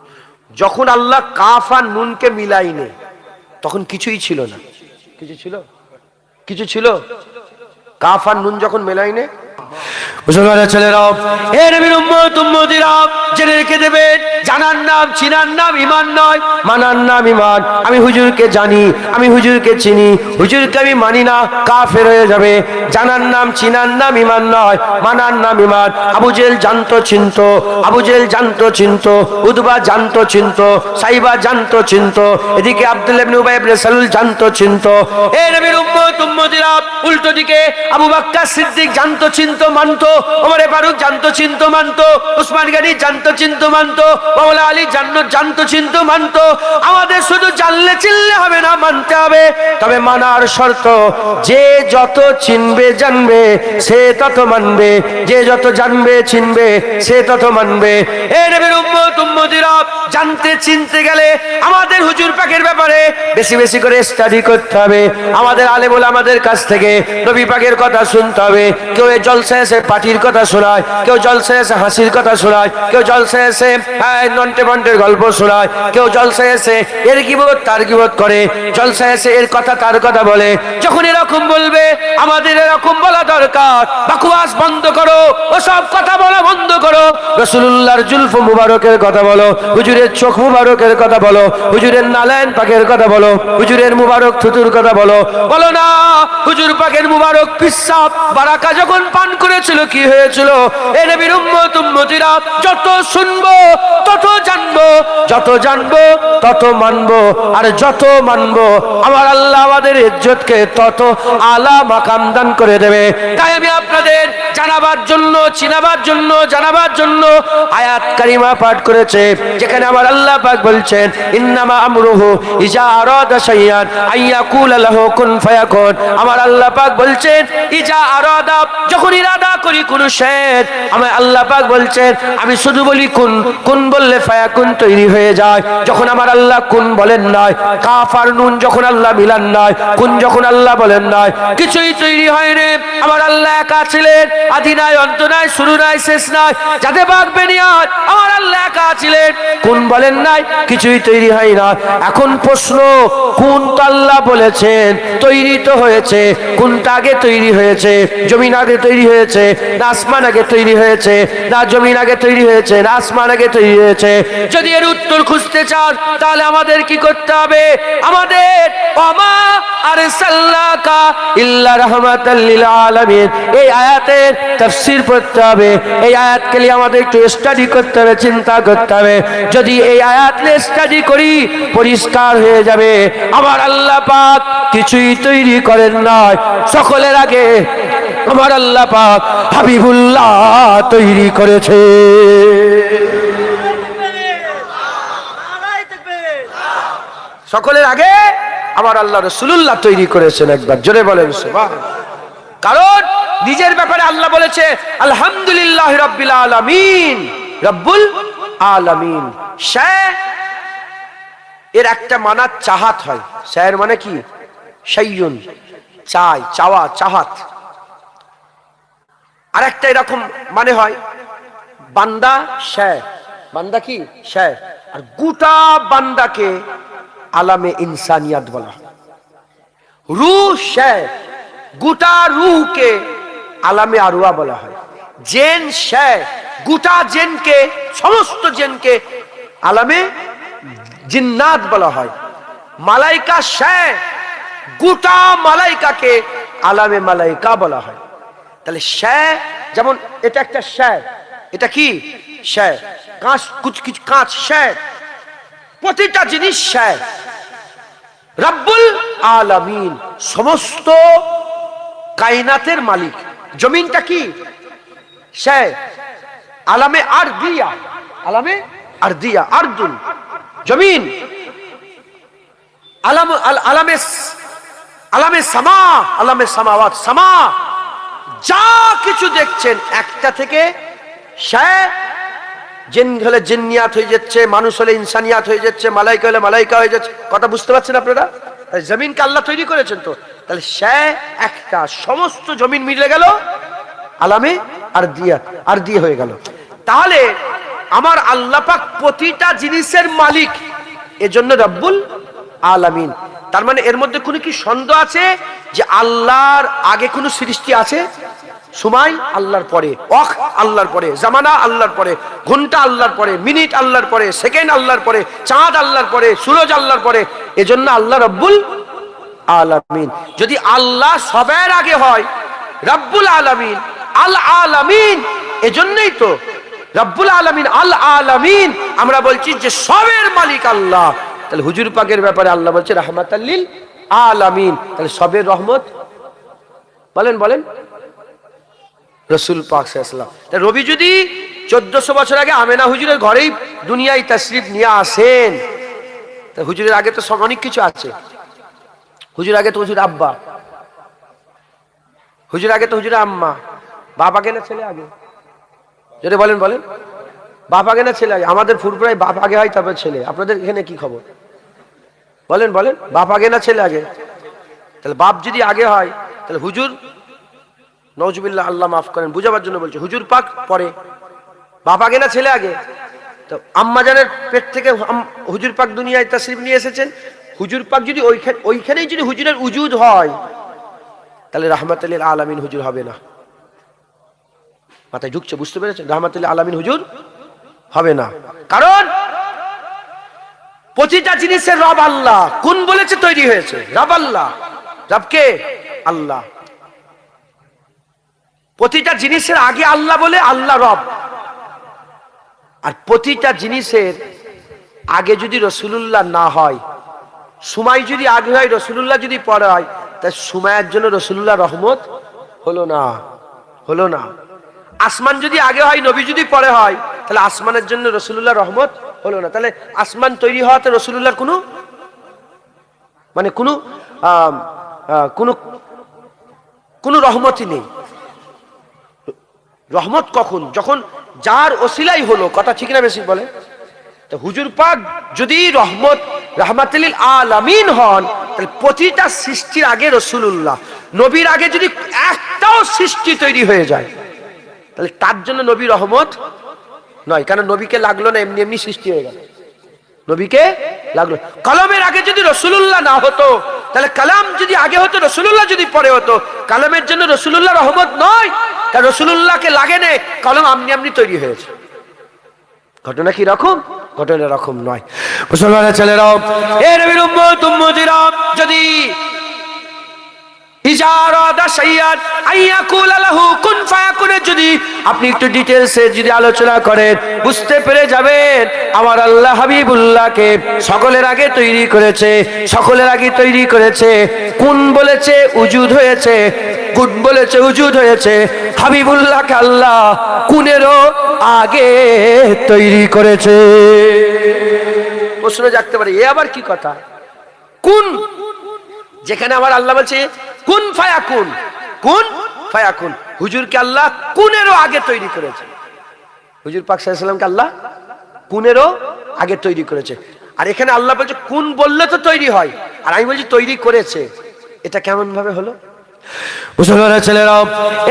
যখন আল্লাহ কাফ আর নুনকে মিলাইনে তখন কিছুই ছিল না। কিছু ছিল? কিছু ছিল? কাফ আর নুন যখন মেলাইনে। মুসলমানের ছেলেরাও, হে নবীর উম্মত উম্মতিরা, জেনে রেখে দেবেন, জানার নাম চিনার নাম ঈমান নয়, মানার নাম ঈমান। আমি হুজুরকে জানি, আমি হুজুরকে চিনি, হুজুরকে আমি মানি না, কাফের হয়ে যাবে। জানার নাম চিনার নাম ঈমান নয়, মানার নাম ঈমান। আবু জেহেল জানতো চিনতো, আবু জেহেল জানতো চিনতো, উতবা জানতো চিনতো, সাইবা জানতো চিনতো, এদিকে আব্দুল্লাহ ইবনে উবাই ইবনে সালুল জানতো চিনতো। হে নবীর উম্মত উম্মতিরা, উল্টো দিকে আবু বকর সিদ্দিক জানতো চিনতো মানতো, ওমরে ফারুক জানতো চিনতো মানতো, উসমান গনি জানতো চিনতো মানতো, মাওলা আলী জানতো চিনতো মানতো। আমাদের শুধু জানলে চিনলে হবে না, মানতে হবে। তবে মানার শর্ত, যে যত চিনবে জানবে সে তত মানবে, যে যত জানবে চিনবে সে তত মানবে। এ নবীর উম্মত উম্মতিরা, জানতে চিনতে গেলে আমাদের হুজুর পাকের ব্যাপারে বেশি বেশি করে স্টাডি করতে হবে। আমাদের আলেম ওলামাদের কাছ থেকে নবী পাকের কথা শুনতে হবে। কেউ এই জলসায় এসে পার্টির কথা শোনায়, কেউ জলসায় এসে হাসির কথা শোনায়, কেউ জলসায় এসে নন্টে বন্টের গল্প শোনায়, কেউ জলসায় এসে এর গীবত তার গীবত করে, জলসায় এসে এর কথা তার কথা বলে। যখন এরকম বলবে আমাদের এরকম বলা দরকার, বকওয়াস বন্ধ করো, ওসব কথা বলা বন্ধ করো। রাসূলুল্লাহর জুলফ মুবারকের কথা বলো, হুজুরের চোখ মুবারকের কথা বলো, হুজুরের নালায়েন পাকের কথা বলো, হুজুরের মুবারক থুতুর কথা বলো। বলো না হুজুর পাকের মুবারক পিসাব বারাকা যখন পান করেছিল কি হয়েছিল? এ নবীর উম্মত উম্মতিরা, যত শুনবো তত জানবো, যত জানবো তত মানবো, আর যত মানবো আমার আল্লাহ আমাদের ইজ্জতকে তত আলা মাকাম দান করে দেবে। তাই আমি আপনাদের জানাবার জন্য, চিনাবার জন্য, জানাবার জন্য আয়াত কারিমা পাঠ করেছে, যেখানে আমার আল্লাহ পাক বলছেন ইন্নামা আমরুহু ইজা আরাদা শাইআন আইয়াকুলা লাহু কুন ফায়াকুন। আমার আল্লাহ পাক বলছেন ইজা আরাদা, যখন ইরাদা করি কোন শের, আমার আল্লাহ পাক বলছেন আমি শুধু বলি কুন, কুন বললে ফায়াকুন তৈরি হয়ে যায়। যখন আমার আল্লাহ কুন বলেন নাই, কাফ আর নুন যখন আল্লাহ মিলান নাই, কুন যখন আল্লাহ বলেন নাই, কিছুই তৈরি হয়নি। আমার আল্লাহ একা ছিলেন, আদি নাই অন্ত নাই, শুরু নাই শেষ নাই, যাতে বাঘ বেনিয়াদ আমার আল্লাহ একা ছিলেন, কুন বলেন নাই, কিছুই তৈরি হয় না। এখন প্রশ্ন, কুন তো আল্লাহ বলেছেন, তৈরি তো হয়েছে, কোনটা আগে তৈরি হয়েছে? জমিন আগে তৈরি হয়েছে না আসমান আগে তৈরি হয়েছে? না জমিন আগে তৈরি হয়েছে না আসমান আগে তৈরি হয়েছে? যদি এর উত্তর খুঁজতে চান তাহলে আমাদের কি করতে হবে? আমাদের ওমা আরসালনাকা ইল্লা রাহমাতাল লিল আলামিন এই আয়াতের তাফসীর পড়তে হবে। এই আয়াতকে নিয়ে আমাদের একটু স্টাডি করতে হবে, চিন্তা করতে হবে। যদি এই আয়াত নিয়ে স্টাডি করি পরিষ্কার হয়ে যাবে আমার আল্লাহ পাক কিছুই তৈরি করেন নাই, সকলের আগে আমার আল্লাহ পাক হাবিবুল্লাহ তৈরি করেছে। সকলের আগে আমার আল্লাহ রাসূলুল্লাহ তৈরি করেছেন। একবার জোরে বলেন সুবহানাল্লাহ। কারণ নিজের ব্যাপারে আল্লাহ বলেছে আলহামদুলিল্লাহ রাব্বিল আলামিন, রব্বুল আলামিন। শাহ এর একটা মানা চাহাত হয়। শায়ের মানে কি? শাইয়ুন, চাই, চাওয়া, চাহাত। আর একটা এরকম মানে হয় বান্দা শাহ, বান্দা কি শাহ, আর গোটা বান্দাকে আলামে ইনসানিয়াত বলা হয়। রূহ শাহ, গোটা রূহকে আলামে আরওয়া বলা হয়। জেন শাহ, গোটা জেনকে, সমস্ত জেনকে আলামে জিন্নাত বলা হয়। মালাইকা শাহ, গোটা মালাইকাকে আলামে মালাইকা বলা হয়। তাহলে শাহ যেমন এটা একটা শাহ, এটা কি শাহ, কাঁচ, কিছু কাঁচ শাহ, প্রতিটা জিনিস শাহ। রব্বুল আলামিন সমস্ত কায়নাতের মালিক। জমিনটা কি শাহ, আলামে আরদিয়া, আলামে আরদিয়া, আরদুন জমিন। আলামে আলামে সামা, আলামে সামাওয়াত, সামা। যা কিছু দেখছেন একটা থেকে শাহ, জিন হলে জিন্নিয়াত হয়ে যাচ্ছে, মানুষ হলে ইনসানিয়াত হয়ে যাচ্ছে, মালাইকা হলে মালাইকা হয়ে যাচ্ছে। কথা বুঝতে পারছেন আপনারা? জমিনকে আল্লাহ তৈরি করেছেন তো, তাহলে সে একটা, সমস্ত জমিন মিলে গেল আলামে আর দিয়ে হয়ে গেল। তাহলে আমার আল্লাহ পাক প্রতিটা জিনিসের মালিক, এজন্য রব্বুল আলামিন। তার মানে এর মধ্যে কোনো কি সন্দেহ আছে যে আল্লাহর আগে কোনো সৃষ্টি আছে? সময় আল্লাহর পরে, ওয়াক আল্লাহর পরে, জামানা আল্লাহর পরে, ঘন্টা আল্লাহর পরে, মিনিট আল্লাহর পরে, সেকেন্ড আল্লাহর পরে, চাঁদ আল্লাহর পরে, সূরজ আল্লাহর পরে, এজন্য আল্লাহ রব্বুল আলামিন। যদি আল্লাহ সবার আগে হয়, রব্বুল আলামিন আল আলামিন, এজন্যই তো রব্বুল আলামিন আল আলামিন। আমরা বলছি যে সবের মালিক আল্লাহ। তাহলে হুজুর পাকের ব্যাপারে আল্লাহ বলছে রাহমাতাল লিল আলামিন। তাহলে সবের রহমত, বলেন রাসূল পাক সাল্লাল্লাহু আলাইহি ওয়াসাল্লাম। তা রবি যদি 1400 বছর আগে আমেনা হুজুরের ঘরেই দুনিয়ায় তাশরিফ নিয়ে আসেন, তা হুজুরের আগে তো সব অনেক কিছু আছে। হুজুর আগে তো হুজুর আব্বা, হুজুর আগে তো হুজুর আম্মা। বাপ আগে না ছেলে আগে? যদি বলেন বাপ আগে না ছেলে আগে? আমাদের ফুরফুরায় বাপ আগে হয়, তারপর ছেলে। আপনাদের এখানে কি খবর? বলেন বাপ আগে না ছেলে আগে? তাহলে বাপ যদি আগে হয়, তাহলে হুজুর, নওজুবিল্লাহ, আল্লাহ মাফ করেন, বুঝাবার জন্য বলছি, হুজুর পাক পরে, বাপ আগে না ছেলে আগে? তো আম্মা জানের পেট থেকে হুজুর পাক দুনিয়ায় তাশরিফ নিয়ে এসেছেন। হুজুর পাক যদি ওইখানেই যদি হুজুরের উজুদ হয়, তাহলে রাহমাতুল লিল আলামিন হুজুর হবে না। মাথায় ঢুকছে? বুঝতে পেরেছেন? রাহমাতুল লিল আলামিন হুজুর হবে না। কারণ প্রতিটা জিনিসের রব আল্লাহ। কোন বলেছে তৈরি হয়েছে? রব আল্লাহ। রব কে? আল্লাহ। প্রতিটা জিনিসের আগে আল্লাহ বলে আল্লাহ রব। আর প্রতিটা জিনিসের আগে যদি রাসূলুল্লাহ না হয়, সময় যদি আগে হয়, রাসূলুল্লাহ যদি পরে হয়, তাই সময়ের জন্য রাসূলুল্লাহ রহমত হলো না। আসমান যদি আগে হয়, নবী যদি পরে হয়, তাহলে আসমানের জন্য রাসূলুল্লাহ রহমত হলো না। তাহলে আসমান তৈরি হওয়াতে রাসূলুল্লাহর কোনো রহমতই নেই। রহমত কখন? যখন যার ওসিলাই হলো। কথা ঠিক না বেশি বলে? তো হুজুর পাক যদি রাহমাতুল লিল আলামিন হন, তাহলে প্রতিটা সৃষ্টির আগে রাসূলুল্লাহ। নবীর আগে যদি একটাও সৃষ্টি তৈরি হয়ে যায়, তাহলে তার জন্য নবী রহমত নয়। কারণ নবীকে লাগলো না, এমনি সৃষ্টি হয়ে গেল। নবীকে লাগলো। কলমের আগে যদি রাসূলুল্লাহ না হতো, তাহলে কালাম যদি আগে হতো, রাসূলুল্লাহ যদি পরে হতো, কালামের জন্য রাসূলুল্লাহ রহমত নয়। কারণ রাসূলুল্লাহকে লাগে না, কলম আমনি তৈরি হয়েছে। ঘটনা কি রকম? ঘটনা এরকম নয়। মুসলমানের ছেলেরাও, এ নবীর উম্মত উম্মতিরা, যদি যদি আপনি একটু ডিটেলসে যদি আলোচনা করেন, বুঝতে পেরে যাবেন আমার আল্লাহ হাবিবুল্লাহকে সকলের আগে তৈরি করেছে। কোন বলেছে উজুদ হয়েছে, কোন বলেছে উজুদ হয়েছে। হাবিবুল্লাহকে আল্লাহ কোনেরও আগে তৈরি করেছে। প্রশ্ন জাগতে পারে, এ আবার কি কথা? কোন, যেখানে আমার আল্লাহ বলছে কুন ফায়াকুন, হুজুরকে আল্লাহ কুনেরও আগে তৈরি করেছে। হুজুর পাক সাল্লাল্লাহু আলাইহি ওয়াসাল্লামকে আল্লাহ কুনেরও আগে তৈরি করেছে। আর এখানে আল্লাহ বলছে কুন বললে তো তৈরি হয়, আর আমি বলছি তৈরি করেছে। এটা কেমন ভাবে হলো? মুসলমানের ছেলেরা,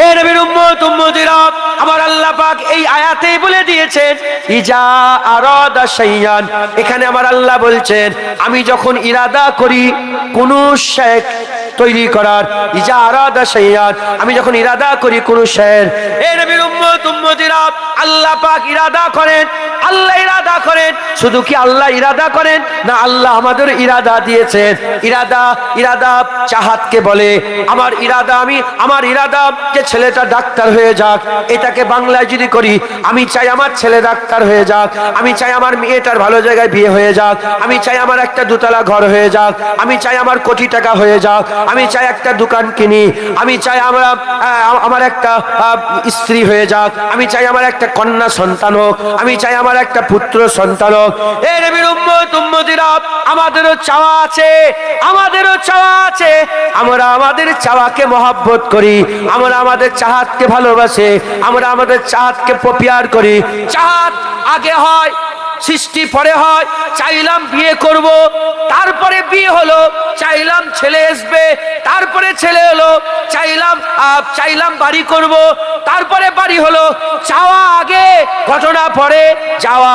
এ নবীর উম্মত উম্মতিরা, আমার আল্লাহ পাক এই আয়াতেই বলে দিয়েছেন ইজা আরাদা শাইয়ান। এখানে আমার আল্লাহ বলছেন আমি যখন ইরাদা করি কোন শয় তৈরি করার, ইজা আরাদা শাইয়ান, আমি যখন ইরাদা করি কোন শয়ের। এ নবীর উম্মত উম্মতিরা, আল্লাহ পাক ইরাদা করেন, আল্লাহ ইরাদা করেন। শুধু কি আল্লাহ ইরাদা করেন না, আল্লাহ আমাদের ইরাদা দিয়েছেন। ইরাদা চাহাতকে বলে। আমার ইরাদা যে ছেলেটা ডাক্তার হয়ে যাক, এটাকে বাংলায় যদি করি, আমি চাই আমার ছেলে ডাক্তার হয়ে যাক, আমি চাই আমার মেয়েটার ভালো জায়গায় বিয়ে হয়ে যাক, আমি চাই আমার একটা দোতলা ঘর হয়ে যাক, আমি চাই আমার কোটি টাকা হয়ে যাক, আমি চাই একটা দোকান কিনি, আমি চাই আমার একটা স্ত্রী হয়ে যাক, আমি চাই আমার একটা কন্যা সন্তান হোক, আমি চাই আমার একটা পুত্র সন্তান হোক। এই নবীর উম্মত উম্মতিরা, আমাদেরও চাওয়া আছে। আমরা আমাদের চাওয়াকে মহব্বত করি, আমরা আমাদের চাহাতকে ভালোবাসি, আমরা আমাদের চাহাতকে প্রপিয়ার করি। চাহাত আগে হয়, সৃষ্টি পরে হয়, চাইলাম বিয়ে করব, তারপরে বিয়ে হলো, চাইলাম ছেলে আসবে, তারপরে ছেলে হলো, চাইলাম বাড়ি করব, তারপরে বাড়ি হলো। চাওয়া আগে, ঘটনা পরে, চাওয়া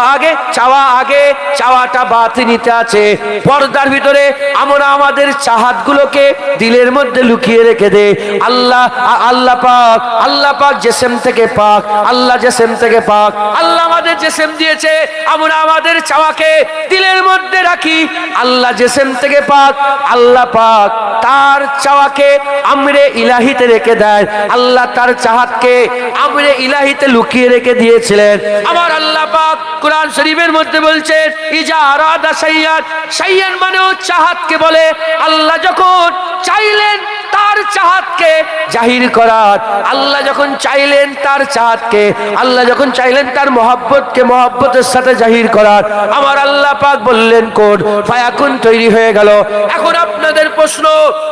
আগে, চাওয়াটা বাতিনিতে আছে। পর্দার ভিতরে আমরা আমাদের চাহাতগুলোকে দিলের মধ্যে লুকিয়ে রেখে দে। আল্লাহ পাক জিসম থেকে পাক, আল্লাহ জিসম থেকে পাক, আল্লাহ আমাদের জিসম দিয়েছে, আমরা আমাদের চাওয়াকে দিলের মধ্যে রাখি। আল্লাহ জিসম থেকে পাক, আল্লাহ পাক তার চাওয়াকে আমরে ইলাহিতে রেখে দেয়। আল্লাহ তার চাহাতকে আমরে ইলাহিতে লুকিয়ে রেখে দিয়েছিলেন। আমার আল্লাহ পাক কোরআন শরীফের মধ্যে বলছেন, ইজা আরাদা শাইয়ান মানেও চাহাতকে বলে। আল্লাহ যখন চাইলেন তার চাহাতকে জাহির করার, আল্লাহ যখন চাইলেন তার চাহাতকে, আল্লাহ যখন চাইলেন তার মহব্বতকে মহব্বতের সাথে জাহির করার, আমার আল্লাহ পাক বললেন কোন ফায়াকুন, তৈরি হয়ে গেল। এখন আপনাদের প্রশ্ন,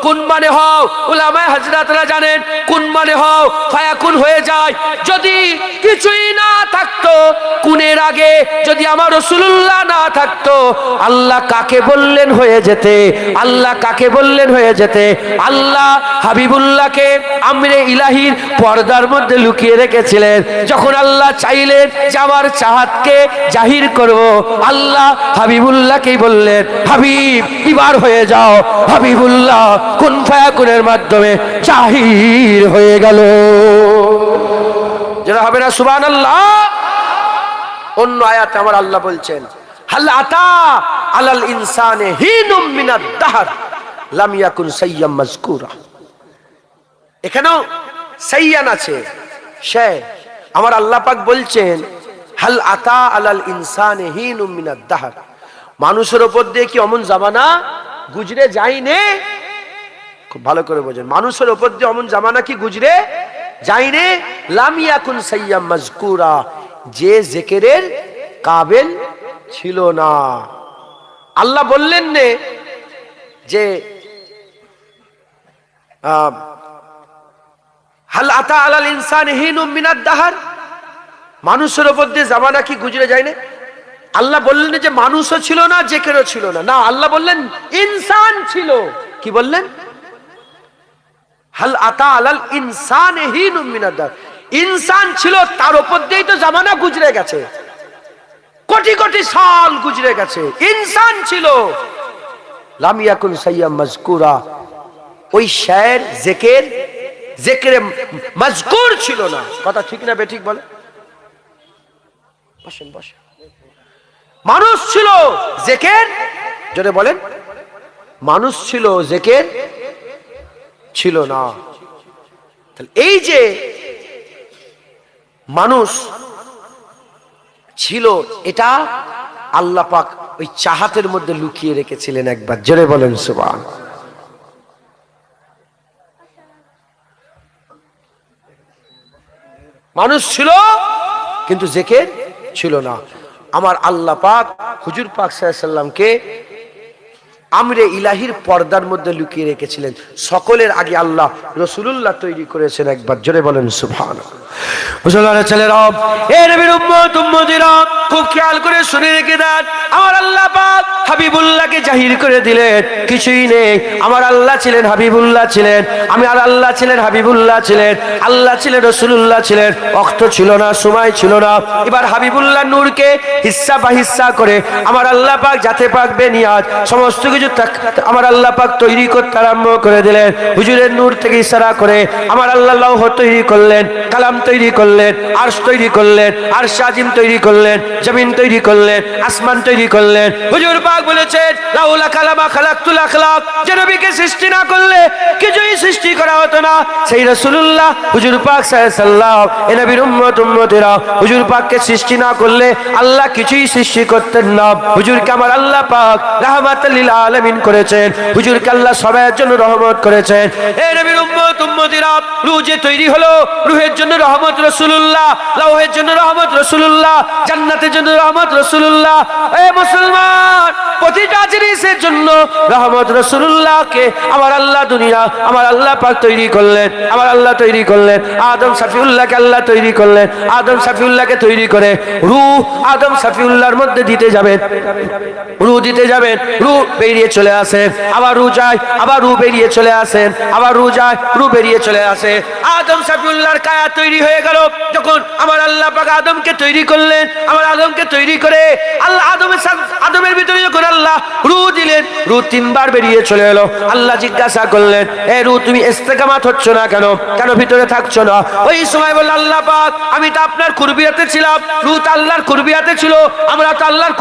কোন মানে হও? উলামায়ে হযরতরা জানেন কোন মানে হও ফায়াকুন হয়ে যায়। যদি কিছুই না থাকতো, কুনের আগে যদি আমার রাসূলুল্লাহ না থাকতো, আল্লাহ কাকে বললেন হয়ে যেতে? আল্লাহ কাকে বললেন হয়ে যেতে? আল্লাহ হাবিবুল্লাহকে আমরে ইলাহির পর্দার মধ্যে লুকিয়ে রেখেছিলেন। যখন আল্লাহ চাইলেন যে আমার চাহাতকে জাহির করব, আল্লাহ হাবিবুল্লাহকেই বললেন, হাবিব এবার হয়ে যাও। হাবিবুল্লাহ কুন ফায়াকুনের মাধ্যমে জাহির হয়ে গেল। যারা হবে না সুবহানাল্লাহ। অন্য আয়াতে আমার আল্লাহ বলছেন, হাল আতা আলাল ইনসানে হিনুম মিনাদ দাহর লাম ইয়াকুন সাইয়্যাম মাযকুরা। এখানেও সাইয়ান আছে, সে আমার আল্লাহ পাক বলছেন, হাল আতা আলাল ইনসানে হিনুম মিনাদ দাহর, মানুষের উপর দিয়ে কি অমন জামানা গুজরে যায়নি? খুব ভালো করে বোঝেন, মানুষের উপর দিয়ে অমন জামানা কি গুজরে যায়নি? লাম ইয়াকুন সাইয়্যাম মাযকুরা, যে জিকিরের কাবিল ছিল না। আল্লাহ বললেন নে যে হাল আতা আলাল ইনসানি হিনুম মিনাদ দাহর, মানুষের উপর দিয়ে জামানা কি গুজরে যায় না? আল্লাহ বললেন যে মানুষও ছিল না, জিকিরও ছিল না। না, আল্লাহ বললেন ইনসান ছিল। কি বললেন? হাল আতা আলাল ইনসানি হিনুম মিনাদ দাহর, ইনসান ছিল, তার উপর দিয়েই তো জামানা গুজরে গেছে, কোটি কোটি সাল গুজরে গেছে, ইনসান ছিল। লাম ইয়াকুন সাইয়্যাম মাযকুরা, ওই শায়ের জিকিরে মাজকুর ছিল না। কথা ঠিক না বেঠিক বলে? বসেন বসেন। মানুষ ছিল, জিকির, জোরে বলেন, মানুষ ছিল, জিকির ছিল না। তাহলে এই যে মানুষ ছিল, এটা আল্লাহ পাক ওই চাহাতের মধ্যে লুকিয়ে রেখেছিলেন। একবার জোরে বলেন সুবহান। মানুষ ছিল কিন্তু জিকির ছিল না। আমার আল্লাহ পাক হুজুর পাক সাল্লাল্লাহু আলাইহি সাল্লামকে আমরে ইলাহির পর্দার মধ্যে লুকিয়ে রেখেছিলেন। সকলের আগে আল্লাহ রাসূলুল্লাহ তৈরি করেছেন। একবার জোরে বলেন সুবহানাল্লাহ। মুসলমানের ছেলেরা, এ নবীর উম্মত উম্মতিরা, খুব খেয়াল করে শুনে রেখে দেন। আমার আল্লাহ পাক হাবিবুল্লাহকে জাহির করে দিলেন। কিছুই নেই, আমার আল্লাহ ছিলেন, হাবিবুল্লাহ ছিলেন, আমার আল্লাহ ছিলেন, হাবিবুল্লাহ ছিলেন, আল্লাহ ছিলেন, রাসূলুল্লাহ ছিলেন। ওয়াক্ত ছিল না, সময় ছিল না। এবার হাবিবুল্লাহ নূরকে হিস্সা বা হিস্সা করে আমার আল্লাহ পাক জাতে পাক বেনিয়াজ সমস্ত কিছু আমার আল্লাহ পাক তৈরি করতে আরম্ভ করে দিলেন। হুজুরের নূর থেকে ইশারা করে আমার আল্লাহ লৌহ তৈরি করলেন, কালাম তৈরি করলেন, আরশ তৈরি করলেন, আরশ আজিম তৈরি করলেন, জমিন তৈরি করলেন, আসমান তৈরি করলেন। হুজুর পাক বলেছেন, লাউলা কালামা খালাকতুল আখলাক, যে নবীকে সৃষ্টি না করলে কিছুই সৃষ্টি করা হতো না। সেই রাসূলুল্লাহ হুজুর পাক সাল্লাল্লাহু আলাইহি সাল্লাম, এ নবীর উম্মত উম্মতিরা, হুজুর পাককে সৃষ্টি না করলে আল্লাহ কিছুই সৃষ্টি করতেন না। হুজুরকে আমার আল্লাহ পাক রাহমাতুল লিল আলামিন করেছেন। হুজুরকে আল্লাহ সবার জন্য রহমত করেছেন। এ নবীর উম্মত উম্মতিরা, রূহ যে তৈরি হলো, রূহের জন্য রহমত রাসূলুল্লাহ, লাউহের জন্য রহমত রাসূলুল্লাহ, জান্নাতের জন্য রহমত রাসূলুল্লাহ। এ মুসলমান, প্রতিটা জিনিসের জন্য রহমত রাসূলুল্লাহকে আমার আল্লাহ দুনিয়া আমার আল্লাহ পাক তৈরি করলেন, আমার আল্লাহ তৈরি করলেন। আদম শফিউল্লাহকে আল্লাহ তৈরি করলেন। আদম শফিউল্লাহকে তৈরি করে রূহ আদম শফিউল্লাহর মধ্যে দিতে যাবেন, রূহ দিতে যাবেন, রূহ বেরিয়ে চলে আসে, আবার রূহ যায়, আবার রূহ বেরিয়ে চলে আসেন, আবার রূহ যায়, রূহ বেরিয়ে চলে আসে। আদম শফিউল্লাহর কায়া তৈরি হয়ে গেল। যখন আমার আল্লাহ পাক আদমকে তৈরি করলেন, আমার আদমকে তৈরি করে আল্লাহ আদমের ভিতরে যখন আল্লাহ রূহ দিলেন, রূহ তিনবার বেরিয়ে চলে এলো। আল্লাহ জিজ্ঞাসা করলেন, এ রূহ তুমি ইস্তেকামাত হচ্ছ না কেন, কেন ভিতরে থাকছো না? ওই সময় বলল, আল্লাহ পাক আমি তো আপনার কুরবিয়াতে ছিলাম, রূহ তো আল্লাহর কুরবিয়াতে ছিল, আমরা তো আল্লাহর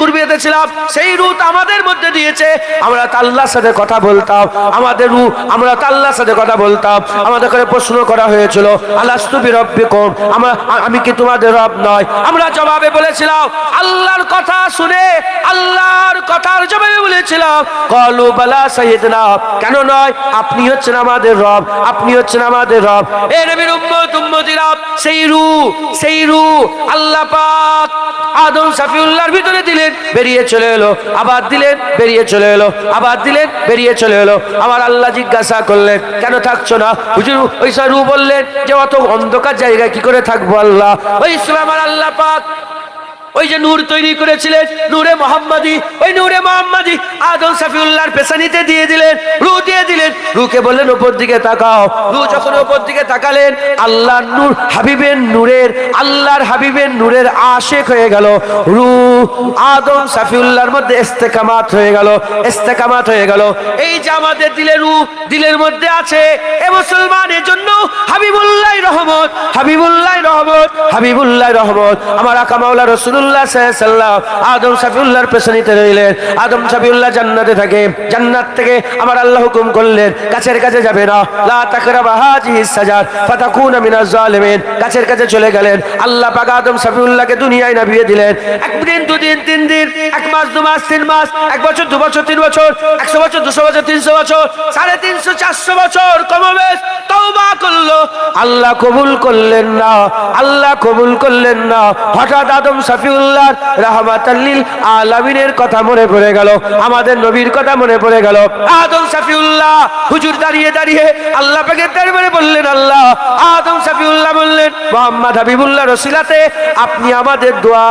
কুরবিয়াতে ছিলাম, সেই রূহ আমাদের মধ্যে দিয়েছে, আমরা তো আল্লাহর সাথে কথা বলতাম, আমাদের রূহ আমরা তো আল্লাহর সাথে কথা বলতাম। আমাদের করে প্রশ্ন করা হয়েছিল, আলাস্তু বিরব্বিকুম, আমি কি তোমাদের রব নয়? আমরা জবাবে বলেছিলাম, আল্লাহর কথা শুনে আল্লাহর কথার জবাবে বলেছিলাম, ক্বালু বালা সাইয়্যিদনা, কেন নয়, আপনি হচ্ছেন আমাদের রব, আপনি হচ্ছেন আমাদের রব। এ নবীর উম্মতিরা, সেই রূহ আল্লাহ পাক আদম শফিউল্লাহর ভিতরে দিলেন, বেরিয়ে চলে এলো, আবার দিলেন, বেরিয়ে চলে এলো, আবার দিলেন, বেরিয়ে চলে এলো। আমার আল্লাহ জিজ্ঞাসা করলেন, কেন থাকছো না? হুজুর ওই রূহ বললেন যে অত অন্ধকার জায়গায় কি করে থাকবো আল্লাহ? ওই সময় আমার আল্লাহ পাক ওই যে নূর তৈরি করেছিলেন, নূরে মোহাম্মদী, ওই নূরে মোহাম্মদী আদম শফিউল্লাহর পেছানিতে দিয়ে দিলেন, রূহ দিয়ে দিলেন। রূহকে বললেন উপর দিকে তাকাও। রূহ যখন উপর দিকে তাকালেন, আল্লাহর নূর হাবিবের নূরের, আল্লাহর হাবিবের নূরের আশিক হয়ে গেল। রূহ আদম শফিউল্লাহর মধ্যে ইস্তেকামাত হয়ে গেল, ইস্তেকামাত হয়ে গেল। এই যে আমাদের দিলে রূহ দিলের মধ্যে আছে, এ মুসলমানের জন্য হাবিবুল্লাহ রহমত, হাবিবুল্লাহ রহমত, হাবিবুল্লাহ রহমত। আমার আকা মাওলা রাসূলুল্লাহ আদম শফিউল্লাহর পেছনিতে রইলেন। আদম শফিউল্লাহ জান্নাতে থাকে, জান্নাত থেকে আমার আল্লাহ হুকুম করলেন, কাছের কাছে যাবে না, লা তাকরাবা হাযিহিস সাজার ফাতাকুনা মিনাজ জালিমিন। কাছের কাছে চলে গেলেন। আল্লাহ পাক আদম শফিউল্লাহকে দুনিয়ায় নামিয়ে দিলেন। একদিন, দুদিন, 3 দিন, 1 মাস, 2 মাস, 3 মাস, 1 বছর, 2 বছর, 3 বছর, 100 বছর, 200 বছর, 300 বছর, 350, 400 বছর কমবেশ তওবা করলো, আল্লাহ কবুল করলেন না, আল্লাহ কবুল করলেন না। হঠাৎ আদম শফিউল্লাহ রাহমাতাল লিল আলামিনের কথা মনে পড়ে গেল, আমাদের নবীর কথা মনে পড়ে গেল। আদম শফিউল্লাহ হুজুর দাঁড়িয়ে দাঁড়িয়ে আল্লাহ পাকের দরবারে বললেন, আল্লাহ, আদম শফিউল্লাহ বললেন, মুহাম্মদ হাবিবুল্লাহ রসিলাতে আপনি আমাদের দোয়া,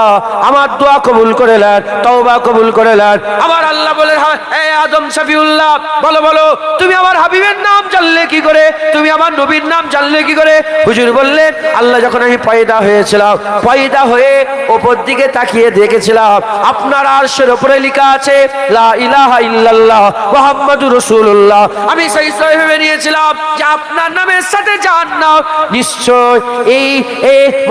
আমার দোয়া কবুল করে নেন, তওবা কবুল করে নেন। আমার আল্লাহ বলেন, হে আদম শফিউল্লাহ, বলো বলো, তুমি আমার হাবিবের নাম জানলে কি করে, তুমি আমার নবীর নাম জানলে কি করে? হুজুর বললেন, আল্লাহ যখন আমি পয়দা হয়েছিলাম, পয়দা হয়ে উপর দিকে তাকিয়ে দেখেছিলাম, আপনার আরশের উপরে লেখা আছে লা ইলাহা ইল্লাল্লাহ মুহাম্মাদুর রাসূলুল্লাহ। আমি সেই ভেবে নিয়েছিলাম যে আপনার নামের সাথে জান্নাত, নিশ্চয় এই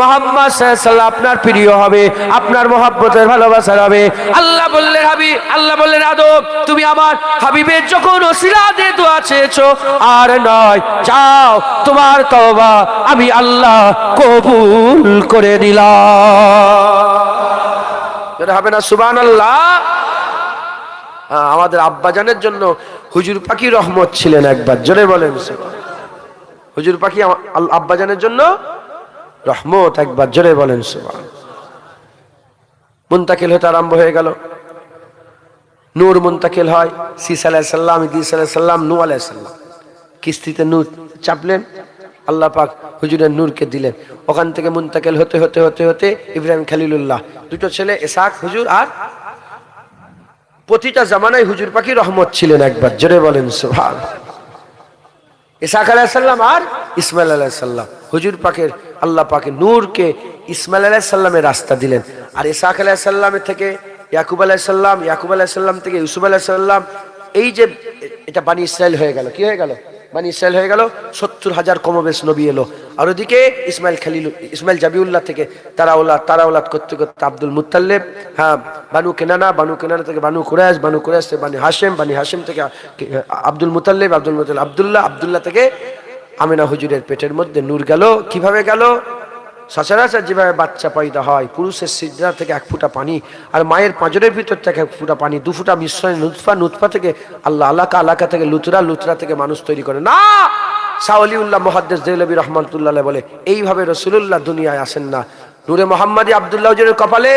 মুহাম্মদ সাল্লাল্লাহু আলাইহি ওয়াসাল্লাম আপনার প্রিয় হবে, আপনার মহব্বতের ভালোবাসা হবে। আল্লাহ বললেন, আল্লাহ বললেন, আদম, তুমি আমার হাবিবের যখন ওসিলা দিয়ে দোয়া চেয়েছো, আর নয়, যাও, তোমার তওবা আমি আল্লাহ কবুল করে নিলাম। হবে না সুবহানাল্লাহ? আমাদের আব্বাজানের জন্য হুজুর পাখি রহমত ছিলেন, একবার জোরে বলেন সুবহানাল্লাহ। হুজুর পাখি আব্বাজানের জন্য রহমত, একবার জোরে বলেন সুবহানাল্লাহ। মুনতাকিল হতে আরম্ভ হয়ে গেল। নূর মুনতাকিল হয়, সীসা আলাইহিস সালাম, ইদ্রিস আলাইহিস সালাম, নূহ আলাইহিস সালাম। কিস্তিতে নূর চাপলেন, আল্লাহ পাক হুজুরের নূরকে দিলেন। ওখান থেকে মুনতাকিল হতে হতে হতে হতে ইব্রাহিম খলিলুল্লাহ, দুটো ছেলে, ইসহাক হুজুর, আর প্রতিটা জামানায় হুজুর পাখি রহমত ছিলেন, একবার জোরে বলেন সুবহানাল্লাহ। ইসহাক আলাইহিস সালাম আর ইসমাইল আলাইহিস সালাম, হুজুর পাকের আল্লাহ পাকের নূরকে ইসমাইল আলাইহিস সালামের রাস্তা দিলেন। আর ইসহাক আলাইহিস সালামের থেকে ইয়াকুব আলাইহিস সালাম, ইয়াকুব আলাইহিস সালাম থেকে ইউসুফ আলাইহিস সালাম, এই যে এটা বানি ইসরাইল হয়ে গেল। কি হয়ে গেল? বানি ইসরাইল হয়ে গেল। 70,000 কমবেশ নবী এলো। আর ওদিকে ইসমাইল জাবিউল্লাহ থেকে তারাওলাত করতে করতে আব্দুল মুত্তালিব, বানু কেনানা থেকে বানু কুরাইশ থেকে বানি হাশেম থেকে আব্দুল মুত্তালিব আব্দুল্লাহ থেকে আমিনা হুজুরের পেটের মধ্যে নূর গেল। কিভাবে গেল? সচরাচর যেভাবে বাচ্চা পয়দা হয়, পুরুষের সিজদা থেকে 1 ফোঁটা পানি, আর মায়ের পাঁজরের ভিতর থেকে 1 ফোঁটা পানি, 2 ফোঁটা মিশ্রণে নুতফা থেকে আল্লাহ, আলাকা থেকে লুতরা থেকে মানুষ তৈরি করে না। সাওলিউল্লাহ মুহাদ্দিস দেহলভী রাহমাতুল্লাহ আলাইহি বলে এইভাবে রাসূলুল্লাহ দুনিয়ায় আসেন না। নূরে মোহাম্মদী আব্দুল্লাহ হুজুরের কপালে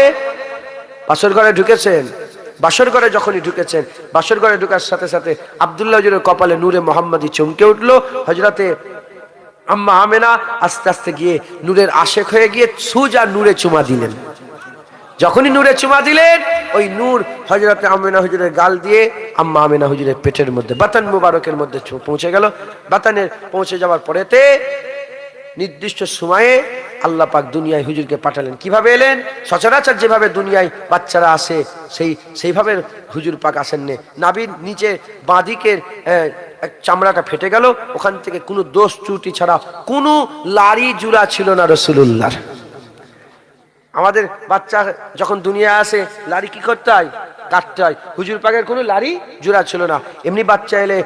বাসর ঘরে ঢুকেছেন, বাসর ঘরে যখনই ঢুকেছেন, বাসর ঘরে ঢুকার সাথে সাথে আব্দুল্লাহ হুজুরের কপালে নূরে মোহাম্মদী চমকে উঠলো। হযরতে আম্মা আমেনা আস্তে আস্তে গিয়ে নূরের আশেক হয়ে গিয়ে সুজা নূরে চুমা দিলেন। যখনই নূরে চুমা দিলেন ওই নূর হযরতে আমেনা হুজুরের গাল দিয়ে আম্মা আমেনা হুজুরের পেটের মধ্যে বাতান মুবারকের মধ্যে পৌঁছে গেল। বাতানের পৌঁছে যাওয়ার পরেতে নির্দিষ্ট সময়ে আল্লাহ পাক দুনিয়ায় হুজুরকে পাঠালেন। কিভাবে এলেন? সচরাচর যেভাবে দুনিয়ায় বাচ্চারা আসে সেইভাবে হুজুর পাক আসেননি। নাভির নিচে বাঁদিকের চামড়াটা ফেটে গেল, ওখান থেকে কোনো দোষ ত্রুটি ছাড়া কোনো লাড়ি জুড়া ছিল না রাসূলুল্লাহর। আমাদের বাচ্চা যখন দুনিয়ায় আসে লাড়ি কি করতে হয়? কাটতে হয়। হুজুর পাকের কোনো লাড়ি জোড়া ছিল না। এমনি বাচ্চা এলে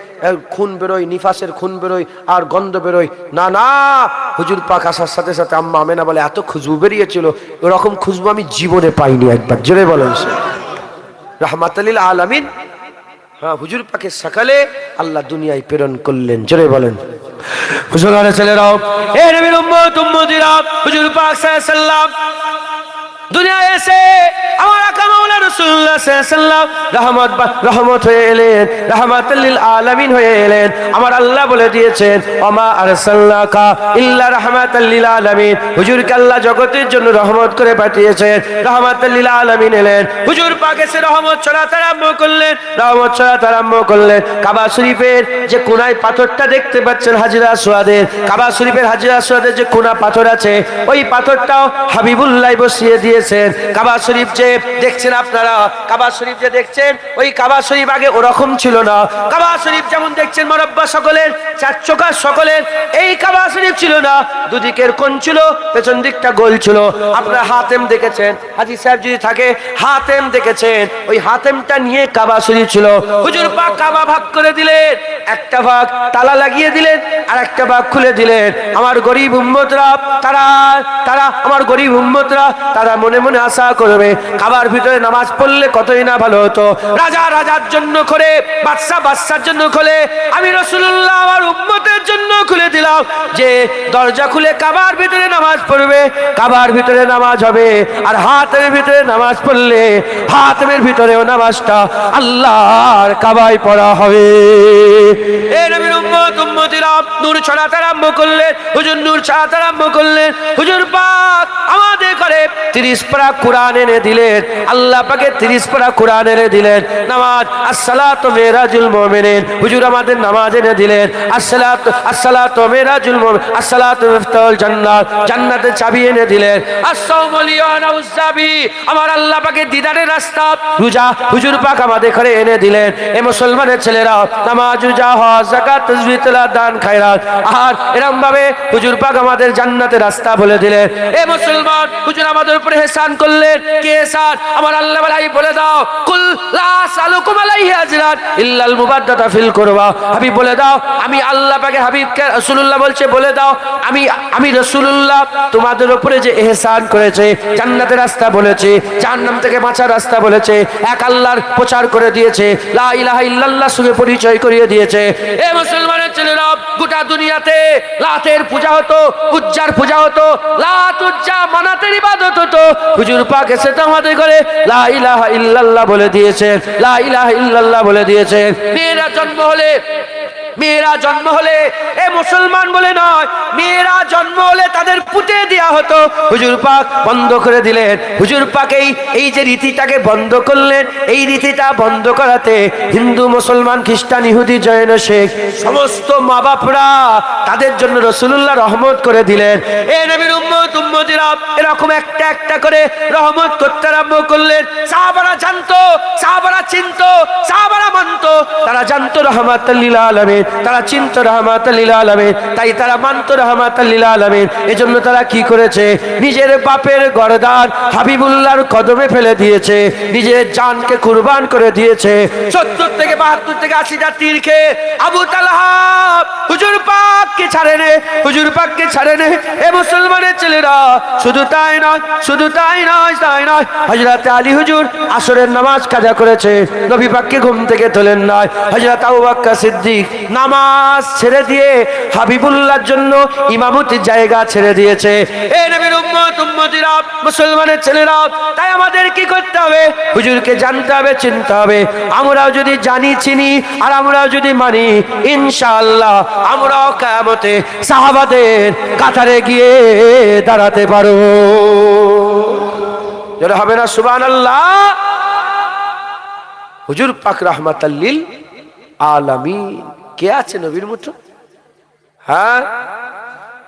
খুন বেরোয়, নিফাসের খুন বেরোয় আর গন্ধ বেরোয় না। না, হুজুর পাক আসার সাথে সাথে আম্মা আমেনা বলে এত খুশবু বেরিয়েছিল, এরকম খুশবু আমি জীবনে পাইনি একবার। জোরে বলেন রাহমাতাল লিল আলামিন। হ্যাঁ, হুজুর পাকের সকালে আল্লাহ দুনিয়ায় প্রেরণ করলেন। জোরে বলেন হুজুরের ছেলেরাও, এ নবীর উম্মত উম্মতিরা, হুজুর পাক সাল্লাল্লাহু আলাইহি সাল্লাম দুনিয়ায় এসে আমার আকা মাওলানা রাসূলুল্লাহ সাল্লাল্লাহু আলাইহি সাল্লাম রহমত হয়ে এলেন, রাহমাতাল লিল আলামিন হয়ে এলেন। আমার আল্লাহ বলে দিয়েছেন ওমা আরসালনাকা ইল্লা রাহমাতাল লিল আলামিন। হুজুরকে আল্লাহ জগতের জন্য রহমত করে পাঠিয়েছেন, রাহমাতাল লিল আলামিন এলেন। হুজুর পাক এসে রহমত ছড়াতে আরম্ভ করলেন, রহমত ছড়াতে আরম্ভ করলেন। কাবা শরীফের যে কোনায় পাথরটা দেখতে পাচ্ছেন হাজরা আসওয়াদের, কাবা শরীফের হাজরা আসওয়াদের যে কোনা পাথর আছে ওই পাথরটাও হাবিবুল্লাহ বসিয়ে দিয়ে। কাবা শরীফ যে দেখছেন আপনারা, কাবা শরীফ যে দেখছেন ওই কাবা শরীফ আগে ওরকম ছিল না। কাবা শরীফ যেমন দেখছেন মরব্বা সকলের, চার চোখা সকলের, এই কাবা শরীফ ছিল না। দুদিকের কোণ ছিল, পেছন দিকটা গোল ছিল। আপনারা হাতেম দেখেছেন, হাজী সাহেব যদি থাকে হাতেম দেখেছেন, ওই হাতেমটা নিয়ে কাবা শরীফ ছিল। হুজুর পাক কাবা ভাগ করে দিলেন, একটা ভাগ তালা লাগিয়ে দিলেন আর একটা ভাগ খুলে দিলেন। আমার গরিব উম্মতরা তারা আমার গরিব উম্মতরা তারা মনে মনে আশা করবে কাবার ভিতরে নামাজ পড়লে কতই না ভালো হতো। রাজা রাজার জন্য করে, বাদশা বাদশার জন্য খুলে, আমি রাসূলুল্লাহ আমার উম্মতের জন্য খুলে দিলাম যে দরজা খুলে কাবার ভিতরে নামাজ পড়বে, কাবার ভিতরে নামাজ হবে। আর হাতের ভিতরে নামাজ পড়লে হাতের ভিতরেও নামাজটা আল্লাহর কাবায় পড়া হবে। এ নবীর উম্মত উম্মতিরা নূর ছড়াতে আরম্ভ করলেন, হুজুর নূর ছড়াতে আরম্ভ করলেন। হুজুর পাক আমাদের করে 30 পারা কোরআন এনে দিলেন। আল্লাহ পাকে 30 পারা কোরআন এনে দিলেন। নামাজ আসসালাতু মিরাজুল মুমিনিন, হুজুর আমাদের নামাজ এনে দিলেন। আসসালাতু মিরাজুল মুমিনিন, আসসালাতু মিফতাহুল জান্নাত, জান্নাতের চাবি এনে দিলেন। আসসালামু আলাইকুম উজ্জাবি, আমার আল্লাহ পাকে দিদারের রাস্তা রোজা হুজুর পাক আমাদের ঘরে এনে দিলেন। এ মুসলমানের ছেলেরা নামাজ, রোজা, হজ, যাকাত, তাসবিহ, তেলাওয়াত, দান, খায়রাত আর এরকম ভাবে হুজুর পাক আমাদের জান্নাতের রাস্তা বলে দিলেন। এ মুসলমান, হুজুর আমাদের উপরে ইহসান করলেন। কে ইহসান? আমার আল্লাহ বলাই বলে দাও, কুল লা সালুকুম আলাইহি আজরান ইল্লাল মুবাদ্দাতা ফিল কুরবা। হাবিব বলে দাও, আমি আল্লাহ পাকে হাবিবকে রাসূলুল্লাহ বলছে বলে দাও, আমি রাসূলুল্লাহ তোমাদের উপরে যে ইহসান করেছে, জান্নাতের রাস্তা বলেছে, জাহান্নাম থেকে বাঁচার রাস্তা বলেছে, এক আল্লাহর প্রচার করে দিয়েছে, লা ইলাহা ইল্লাল্লাহর সঙ্গে পরিচয় করিয়ে দিয়েছে। এ মুসলমানের ছেলেরা, গোটা দুনিয়াতে লাতের পূজা হতো, উজ্জার পূজা হতো, লাত উজ্জা মানাতের ইবাদত হতো। হুজুর পাক এসে তো আমাদের করে লা ইলাহা ইল্লাল্লাহ বলে দিয়েছেন, লা ইলাহা ইল্লাল্লাহ বলে দিয়েছেন। মেয়েরা জন্ম হলে এ মুসলমান বলে নয়, মেয়েরা জন্ম হলে তাদের পুঁতে দেওয়া হতো। হুজুর পাক বন্ধ করে দিলেন। হুজুর পাক এই যে রীতিটাকে বন্ধ করলেন, এই রীতিটা বন্ধ করাতে হিন্দু, মুসলমান, খ্রিস্টান, ইহুদি, জৈন, শেখ সমস্ত মা বাপরা তাদের জন্য রাসূলুল্লাহ রহমত করে দিলেন। এ নবীর উম্মত উম্মতিরা এরকম একটা একটা করে রহমত করতে আরম্ভ করলেন। সাহাবারা জানতো, সাহাবারা চিনতো, সাহাবারা মানতো, তারা জানতো রাহমাতাল লিল আলামিন, তারা চিনতো রাহমাতাল লিল আলামিন, তাই তারা মানতো রাহমাতাল লিল আলামিন। এজন্য তারা কি করেছে? নিজের বাপের গর্দান হাবিবুল্লাহর কদমে ফেলে দিয়েছে, নিজের জানকে কুরবান করে দিয়েছে। 70 থেকে 72 থেকে 80টা তীর খেয়ে আবু তালহা হুজুর পাককে ছাড়েনে, হুজুর পাককে ছাড়েনে। এ মুসলমানের ছেলেরা, শুধু তাই নয়, শুধু তাই নয়, তাই নয়, হযরত আলী হুজুর আসরের নামাজ কাজা করেছে, নবী পাককে ঘুম থেকে তোলেন নাই। হযরত আবু বকর সিদ্দিক নামাজ ছেড়ে দিয়ে হাবিবুল্লাহর জন্য ইমামতির জায়গা ছেড়ে দিয়েছে। এ নবীর উম্মত উম্মতিরা, মুসলমানের ছেলেরা, তাই আমাদের কি করতে হবে? হুজুরকে জানতে হবে, চিনতে হবে। আমরাও যদি জানি, চিনি, আর আমরাও যদি মানি, ইনশাআল্লাহ আমরাও কিয়ামতে সাহাবাদের কাতারে গিয়ে দাঁড়াতে পারবো। যারা হবে না সুবহানাল্লাহ। হুজুর পাক রাহমাতাল লিল আলামিন। কে আছে নবীর মতো? হ্যাঁ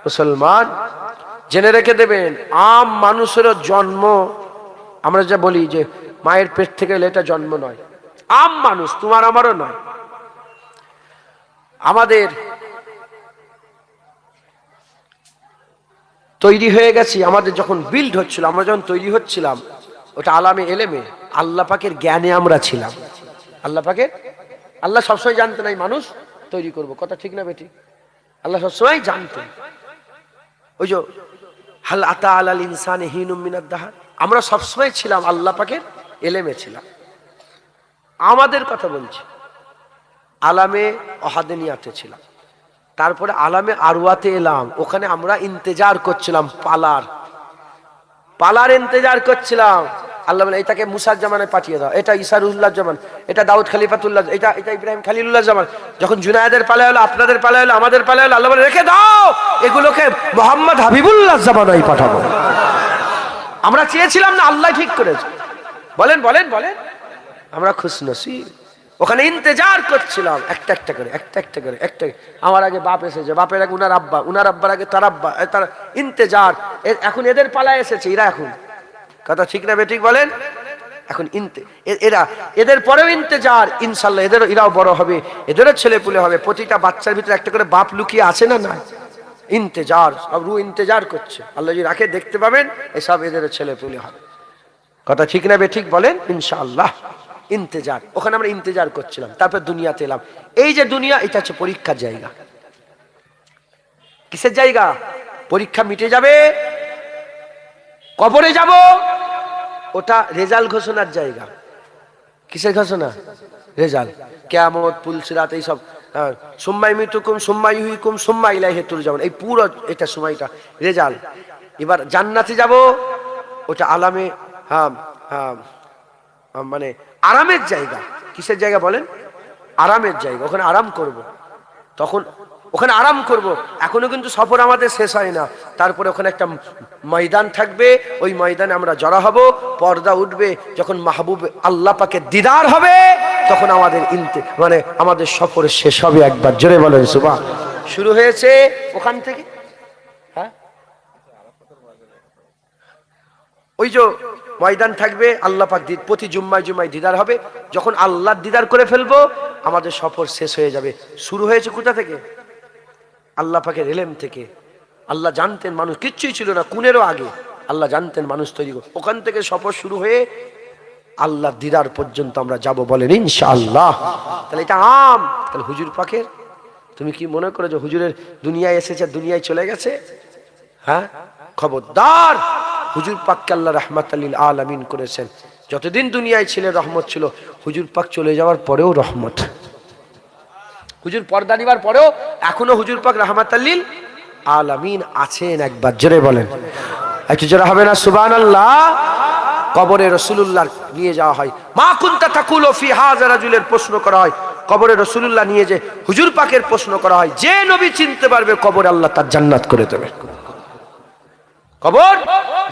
মুসলমান, জেনে রেখে দেবেন, আম মানুষেরও জন্ম, আমরা যা বলি যে মায়ের পেট থেকে এলে এটা জন্ম নয়। আম মানুষ, তোমার আমারও নয়। আমাদের তৈরি হয়ে গেছি, আমাদের যখন বিল্ড হচ্ছিল, আমরা যখন তৈরি হচ্ছিলাম, ওটা আলামে এলেমে আল্লাহ পাকের জ্ঞানে আমরা ছিলাম। আল্লাহ পাকের, আল্লাহ সবসময় জানতেন এই মানুষ তৈরি করব, কথা ঠিক না বেটি? আল্লাহ সবসময় জানতেন। ওই যে হাল আতা আলাল ইনসানে হিনুম মিনাদ দাহার, আমরা সবসময় ছিলাম আল্লাহ পাকের এলেমে ছিলাম। আমাদের কথা বলছি, আলামে অহাদেনিয়াতে ছিলাম, তারপরে আলামে আরওয়াতে এলাম। ওখানে আমরা ইন্তেজার করছিলাম, পালার ইন্তেজার করছিলাম। আল্লাহ বলে এটাকে মুসার জামানায় পাঠিয়ে দাও, এটা ঈসারুল্লাহর জামান, এটা দাউদ খলিফাতুল্লাহ, এটা ইব্রাহিম খলিলুল্লাহর জামান। যখন জুনায়েদের পালা হলো, আপনাদের পালা হলো, আমাদের পালা হলো, আল্লাহ বলে রেখে দাও, এগুলোকে মোহাম্মদ হাবিবুল্লাহর জামানায় পাঠাবো। আমরা চেয়েছিলাম না, আল্লাহ ঠিক করেছে। বলেন বলেন বলেন, আমরা খুশনসিব। ওখানে ইন্তেজার করছিলাম, একটা একটা করে, একটা একটা করে, একটা। আমার আগে বাপ এসেছে, বাপের আগে উনার আব্বা, উনার আব্বার আগে তার আব্বা, তার ইন্তেজার। এখন এদের পালায় এসেছে, এরা এখন, কথা ঠিক না বেঠিক বলেন? এখন এরা, এদের পরেও ইন্তেজার, ইনশাল্লাহ এরাও বড় হবে, এদেরও ছেলে পুলে হবে। প্রতিটা বাচ্চার ভিতরে একটা করে বাপ লুকিয়ে আছে না? না, ইন্তেজার, সব রু ইন্তেজার করছে। আল্লাহ যদি রাখে দেখতে পাবেন, এসব এদেরও ছেলে পুলে হবে, কথা ঠিক না বেঠিক বলেন? ইনশাআল্লাহ ইন্তেজার। ওখানে আমরা ইন্তেজার করছিলাম, তারপর দুনিয়াতে এলাম। এই যে দুনিয়া, এটা হচ্ছে পরীক্ষার জায়গা। কিসের জায়গা? পরীক্ষা মিটে যাবে, কবরে যাব, ওটা রেজাল্ট ঘোষণার জায়গা। কিসের ঘোষণা? রেজাল্ট। কিয়ামত, পুলসিরাত, এইসব সুম্মা ইউমিতুকুম সুম্মা ইউহয়িকুম সুম্মা ইলাইহি তুরজাউন, এই পুরো এটা সময়টা রেজাল্ট। এবার জান্নাতে যাব, ওটা আলামে, মানে আরামের জায়গা। কিসের জায়গা বলেন? আরামের জায়গা। ওখানে আরাম করব, তখন ওখানে আরাম করব। এখনো কিন্তু সফর আমাদের শেষ হয় না। তারপরে ওখানে একটা ময়দান থাকবে, ওই ময়দানে আমরা জড়া হব, পর্দা উঠবে। যখন মাহবুব আল্লাহ পাকের দিদার হবে, তখন আমাদের মানে আমাদের সফর শেষ হবে। একবার জোরে বলেন সুবহান। শুরু হয়েছে ওখান থেকে। হ্যাঁ, ওই যে ময়দান থাকবে, আল্লাহ পাক প্রতি জুম্মায় জুম্মায় দিদার হবে। যখন আল্লাহ দিদার করে ফেলবো, আমাদের সফর শেষ হয়ে যাবে। শুরু হয়েছে কোথা থেকে? আল্লাহ পাকের ইলম থেকে। আল্লাহ জানতেন মানুষ কিচ্ছুই ছিল না, কুনেরও আগে আল্লাহ জানতেন মানুষ তৈরি করবে। ওখান থেকে সফর শুরু হয়ে আল্লাহ দিদার পর্যন্ত আমরা যাব, বলেন ইনশাআল্লাহ। তাহলে এটা আম। তাহলে হুজুর পাকের, তুমি কি মনে করো যে হুজুরের দুনিয়ায় এসেছে, দুনিয়ায় চলে গেছে? হ্যাঁ, খবরদার। হুজুর পাককে আল্লাহ রাহমাতাল লিল আলামিন করেছেন। যতদিন দুনিয়ায় ছিলেন রহমত ছিল, হুজুর পাক চলে যাওয়ার পরেও রহমত। হুজুর পর্দা নিবার পরেও এখনো হুজুর পাক রাহমাতাল লিল আলামিন আছেন। একবার জোরে বলেন, একটু জোরে হবে না সুবহানাল্লাহ? কবরে রাসূলুল্লাহ নিয়ে যাওয়া হয়। মা কুনতা তাকুলু ফি হাযা রাজুলের প্রশ্ন করা হয়। কবরে রাসূলুল্লাহ নিয়ে যে হুজুর পাকের প্রশ্ন করা হয়, যে নবী চিনতে পারবে, কবরে আল্লাহ তার জান্নাত করে দেবে। কবর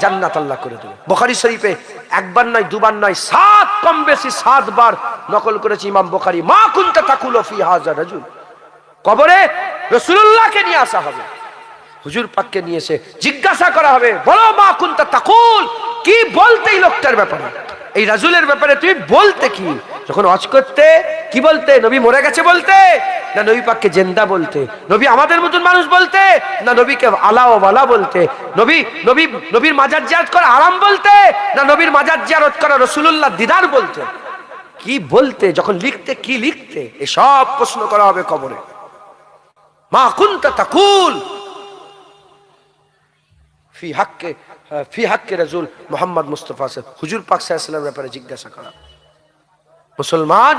জান্নাত আল্লাহ করে দেবে। বুখারী শরীফে একবার নয়, দুবার নয়, 7 কম বেশি 7 বার নকল করেছে ইমাম বুখারী। মা কুনতা তাকুলু ফি হাযা রাজুল, কবরে রাসূলুল্লাহকে নিয়ে আসা হবে, হুজুর পাককে নিয়ে এসে জিজ্ঞাসা করা হবে, বলো মা কুনতা তাকুল, কি বলতে এই লোকটার ব্যাপারে, এই রাজুলের ব্যাপারে তুমি বলতে কি? যখন ওয়াজ করতে কি বলতে? নবী মরে গেছে বলতে, না নবী পাককে জিন্দা বলতে? নবী আমাদের মতন মানুষ বলতে, না নবীকে আলা ও ওয়ালা বলতে? নবীর মাজার জিয়ারত করা আরাম বলতে, না নবীর মাজার জিয়ারত করা রাসূলুল্লাহ দিদার বলতে? কি বলতে? যখন লিখতে কি লিখতে? এসব প্রশ্ন করা হবে কবরে। মা কুনতা তাকুল ফি হাক্কে রাসূল মুহাম্মদ মুস্তাফা হুজুর পাক সাল্লাল্লাহু আলাইহি ওয়াসাল্লামের ব্যাপারে জিজ্ঞাসা করা। মুসলমান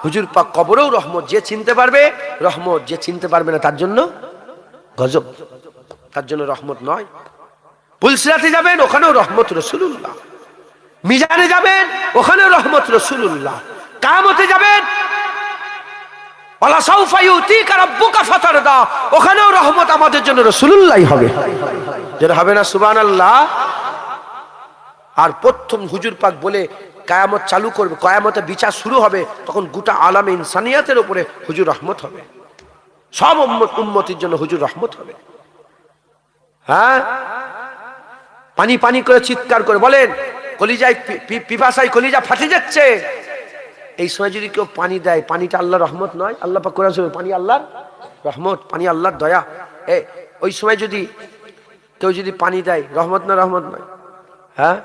হুজুর পাক কবরেও রহমত, যে চিনতে পারবে রহমত, যে চিনতে পারবে না তার জন্য গজব, তার জন্য রহমত নয়। পুলসিরাতে যাবেন, ওখানেও রহমত রাসূলুল্লাহ। মিজানে যাবেন, ওখানেও রহমত রাসূলুল্লাহ। কিয়ামতে যাবেন, ওয়ালা সাউফা ইউতিকা রাব্বুকা ফাতারদা, ওখানেও রহমত আমাদের জন্য রাসূলুল্লাহই হবে। যেটা হবে না সুবহানাল্লাহ। আর প্রথম হুজুর পাক বলে কিয়ামত চালু করবে, কিয়ামতে বিচার শুরু হবে, তখন গোটা আলামে ইনসানিয়াতের উপরে হুজুর রহমত হবে, সব উম্মতির জন্য হুজুর রহমত হবে। হ্যাঁ, পানি পানি করে চিৎকার করে বলেন, কলিজায় পিপাসায় কলিজা ফাটে যাচ্ছে। এই সময় যদি কেউ পানি দেয়, পানিটা আল্লাহর রহমত নয়? আল্লাহ পাক কোরআন শরীফে পানি আল্লাহর রহমত, পানি আল্লাহর দয়া। ওই সময় যদি কেউ যদি পানি দেয়, রহমত না রহমত নয়? হ্যাঁ,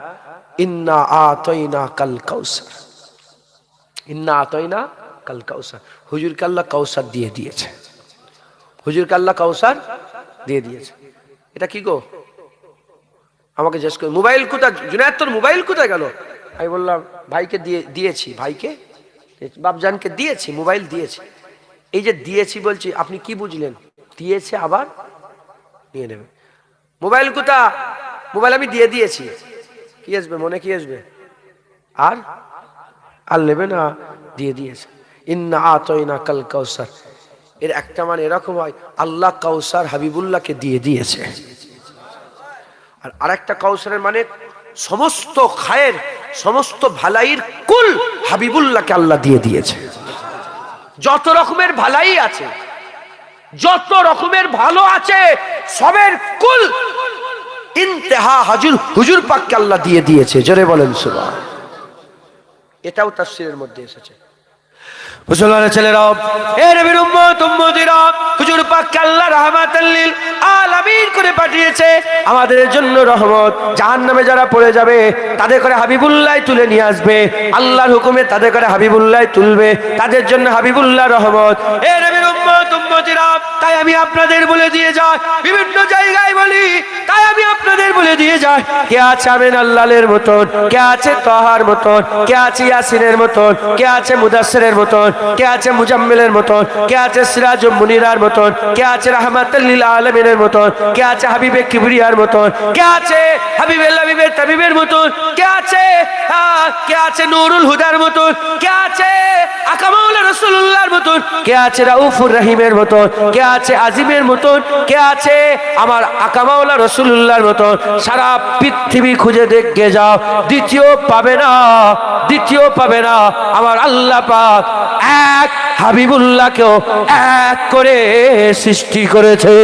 ইন্না আতাইনা কাল কাউসার, ইন্না আতাইনা কাল কাউসার। হুজুরকে আল্লাহ কাউসার দিয়ে দিয়েছে, হুজুরকে আল্লাহ কাউসার দিয়ে দিয়েছে। এটা কি গো? আমাকে জিজ্ঞেস করে মোবাইল কোথায়, জুনায়েদ তোর মোবাইল কোথায় গেল? আমি বললাম ভাইকে দিয়েছি, ভাইকে বাপজানকে দিয়েছি, মোবাইল দিয়েছি। এই যে দিয়েছি বলছি, আপনি কি বুঝলেন? দিয়েছে আবার নিয়ে নেবে। মোবাইল কোথা? মোবাইল আমি দিয়ে দিয়েছি। কি আসবে মনে, কি আসবে? আর আর নেবে না, দিয়ে দিয়েছে। ইন্না আতাইনা কাল কাউসার, এর একটা মানে এরকম হয়, আল্লাহ কাউসার হাবিবুল্লাহকে দিয়ে দিয়েছে। আর আরেকটা কাউসারের মানে সমস্ত খায়ের, সমস্ত ভালাইর কুল হাবিবুল্লাহকে আল্লাহ দিয়ে দিয়েছে। যত রকমের ভালাই আছে, যত রকমের ভালো আছে, সবের কুল ইন্তেহা হুজুর পাককে আল্লাহ দিয়ে দিয়েছে। জোরে বলেন সুবহান। এটাও তাফসীরের মধ্যে এসেছে। মুসলমানের ছেলেরা, এ নবীর উম্মত উম্মতিরা, হুজুর পাককে আল্লাহ রাহমাতাল লিল আলামিন করে পাঠিয়েছে আমাদের জন্য রহমত। জাহান্নামে যারা পড়ে যাবে তাদের করে হাবিবুল্লাহ তুলে নিয়ে আসবে, আল্লাহর হুকুমে তাদের করে হাবিবুল্লাহ তুলবে, তাদের জন্য হাবিবুল্লাহ রহমত। এ নবীর উম্মত উম্মতিরা, তাই আমি আপনাদের বলে দিয়ে যাই, বিভিন্ন জায়গায় বলি, তাই আমি আপনাদের বলে দিয়ে যাই, কে আছে আমিন আল্লাহর মতন, কে আছে তাহার মতন, কে আছে ইয়াসিনের মতন, কে আছে মুদাসসিরের মতন, কে আছে মুজাম্মিলের মতন, কে আছে সিরাজুল মুনিরার মতন, কে আছে রাহমাতুল লিল আলামিনের মতন, কে আছে হাবিবে কিবরিয়ার মতন, কে আছে হাবিবুল হাবিবের তাবিবের মতন, কে আছে নূরুল হুদার মতন, কে আছে আকামাউল রাসূলুল্লাহর মতন, কে আছে রাউফুর রহিমের মতন, কে আছে আজিমের মতন, কে আছে আমার আকামাউল রাসূলুল্লাহর মতন। সারা পৃথিবী খুঁজে দেখে যাও, দ্বিতীয় পাবে না, দ্বিতীয় পাবে না। আমার আল্লাহ পাক এক হাবিবুল্লাহকেও এক করে সৃষ্টি করেছে।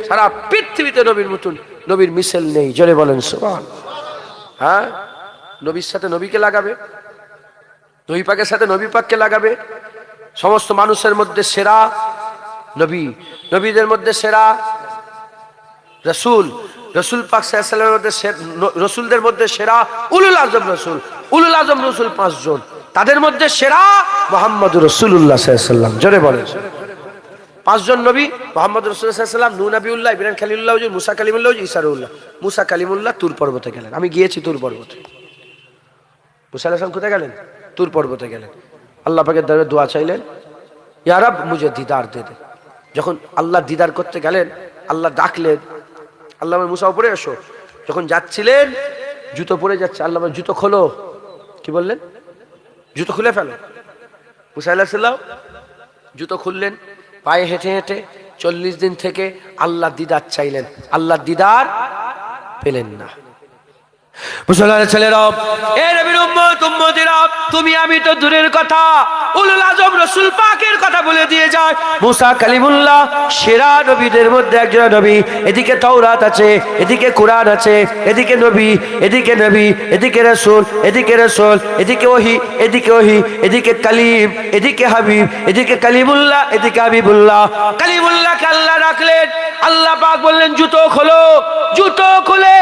সারা পৃথিবীতে নবীর মতন নবীর মিশেল নেই। জোরে বলেন সুবহান। হ্যাঁ, নবীর সাথে নবীকে লাগাবে, নবী পাকের সাথে নবী পাককে লাগাবে। সমস্ত মানুষের মধ্যে সেরা নবী, নবীদের মধ্যে সেরা রসুল, রসুল পাক সাল্লাল্লাহু আলাইহি ওয়াসাল্লামের মধ্যে রসুলদের মধ্যে সেরা উলুল আজম রসুল, উলুল আজম রসুল 5 জন, তাদের মধ্যে সেরা মুহাম্মদুর রাসূলুল্লাহ সাল্লাল্লাহু আলাইহি ওয়াসাল্লাম। জোরে বলেন 5 জন নবী, মুহাম্মদুর রাসূলুল্লাহ সাল্লাল্লাহু আলাইহি ওয়াসাল্লাম, নূহ নবিউল্লাহ, ইব্রাহিম খলিলুল্লাহ, মুসা কালিমুল্লাহ, ঈসা রুহুল্লাহ। মুসা কালিমুল্লাহ তুর পর্বতে গেলেন, আমি গিয়েছি তুর পর্বতে। মুসা আলাইহিস সালাম কোথায় গেলেন? তুর পর্বতে গেলেন। আল্লাহ পাকের দরবারে দোয়া চাইলেন, ইয়া রব মুঝে দিদার দে দে। যখন আল্লাহ দিদার করতে গেলেন, আল্লাহ ডাকলেন, আল্লাহ মুসা উপরে এসো। যখন যাচ্ছিলেন জুতো পরে যাচ্ছে, আল্লাহ জুতো খোলো। কি বললেন? জুতো খুলে ফেলো। মুসা আলাইহিস সালাম জুতো খুললেন, পায়ে হেঁটে হেঁটে 40 দিন থেকে আল্লাহ দিদার চাইলেন, আল্লাহ দিদার পেলেন না। মুসলমানের ছেলেরা, এ নবীর উম্মত উম্মতিরা, তুমি আমি তো দূরের কথা, উলুল আজম রাসূল পাকের কথা বলে দিয়ে যায়। মুসা কালিমুল্লাহ সেরা নবীদের মধ্যে একজন নবী। এদিকে তাওরাত আছে, এদিকে কুরআন আছে, এদিকে নবী, এদিকে নবী, এদিকে রাসূল, এদিকে রাসূল, এদিকে ওহী, এদিকে ওহী, এদিকে কালিম, এদিকে হাবিব, এদিকে কালিমুল্লাহ, এদিকে হাবিবুল্লাহ। কালিমুল্লাহকে আল্লাহ রাখলেন, আল্লাহ পাক বললেন জুতো খোলো। জুতো খুলে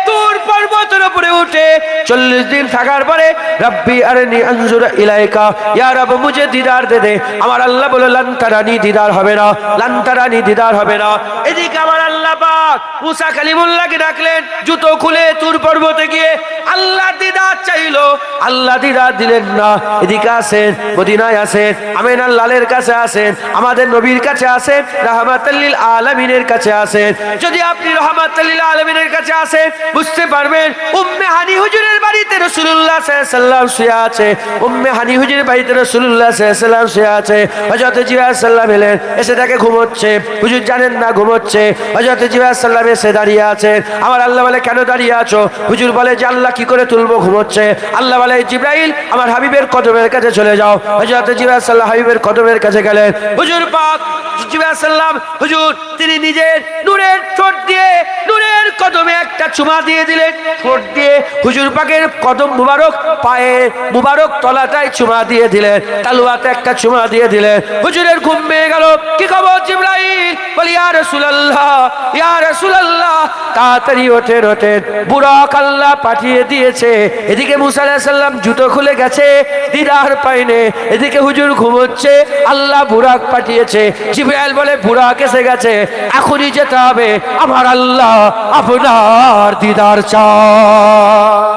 তুর পর্বতের উপরে উঠে 40 দিন থাকার পরে রব্বি আরনি আনজুর ইলাইকা, ইয়া রব মুঝে দিদার দে দে। আমার আল্লাহ বলে লান তারানি, দিদার হবে না, লান তারানি, দিদার হবে না। এদিকে আমার আল্লাহ পাক মুসা কালিমুল্লাহকে ডাকলেন, জুতো খুলে তুর পর্বতে গিয়ে আল্লাহ দিদার চাইলো, আল্লাহ দিদার দিলেন না। এদিকে আসেন, মদিনায় আসেন, আমিনার লালের কাছে আসেন, আমাদের নবীর কাছে আসেন, রাহমাতুল লিল আলামিনের কাছে আসেন। যদি আপনি রাহমাতুল লিল আলামিনের কাছে আসেন, বুঝতে পারবেন উম্মে হানি হুজুরের বাড়িতে রাসূলুল্লাহ সাল্লাল্লাহু আলাইহি ওয়াসাল্লাম শুয়ে আছে। উম্মে হানি হুজুরের বাড়িতে রাসূলুল্লাহ সাল্লাল্লাহু আলাইহি ওয়াসাল্লাম শুয়ে আছে। হযরত জিবরাইল সাল্লাম এলেন, এসে দেখে ঘুমোচ্ছে। হুজুর জানেন না ঘুমোচ্ছে। হযরত জিবরাইল সাল্লাম এসে দাঁড়িয়ে আছেন। আমার আল্লাহ বলে, কেন দাঁড়িয়ে আছো? হুজুর বলে যে আল্লাহ কি করে তুলবো, ঘুমোচ্ছে। আল্লাহ বলে, জিবরাইল আমার হাবিবের কদমের কাছে চলে যাও। হযরত জিবরাইল সাল্লাল্লাহু হাবিবের কদমের কাছে গেলেন। হুজুর পাক জিবরাইল সাল্লাম হুজুর তিনি নিজের নূরের ঠোঁট দিয়ে নূরের কদমে একটা চুমা দিয়ে দিলেন। ঠোঁট দিয়ে হুজুর পাকের কদম মুবারক, পায়ে মুবারক তলাটায় চুমা দিয়ে দিলেন, তালুয়াতে একটা চুমা দিয়ে দিলেন। হুজুরের ঘুম ভেঙে গেল। কি খবর জিবরাইল? বলি ইয়া রাসূলুল্লাহ, ইয়া রাসূলুল্লাহ তাড়াতাড়ি ওঠেন, ওঠেন, বুরাক আল্লাহ পাঠিয়ে দিয়েছে। এদিকে মুসা আলাইহিস সালাম জুতো খুলে গেছে, দিদার পায়নি। এদিকে হুজুর ঘুমোচ্ছে, আল্লাহ বুরাক পাঠিয়েছে। জিবরাইল বলে, বুরাক এসে গেছে, এখনই যেতে হবে, আমার আল্লাহ আপনার দিদার চায়।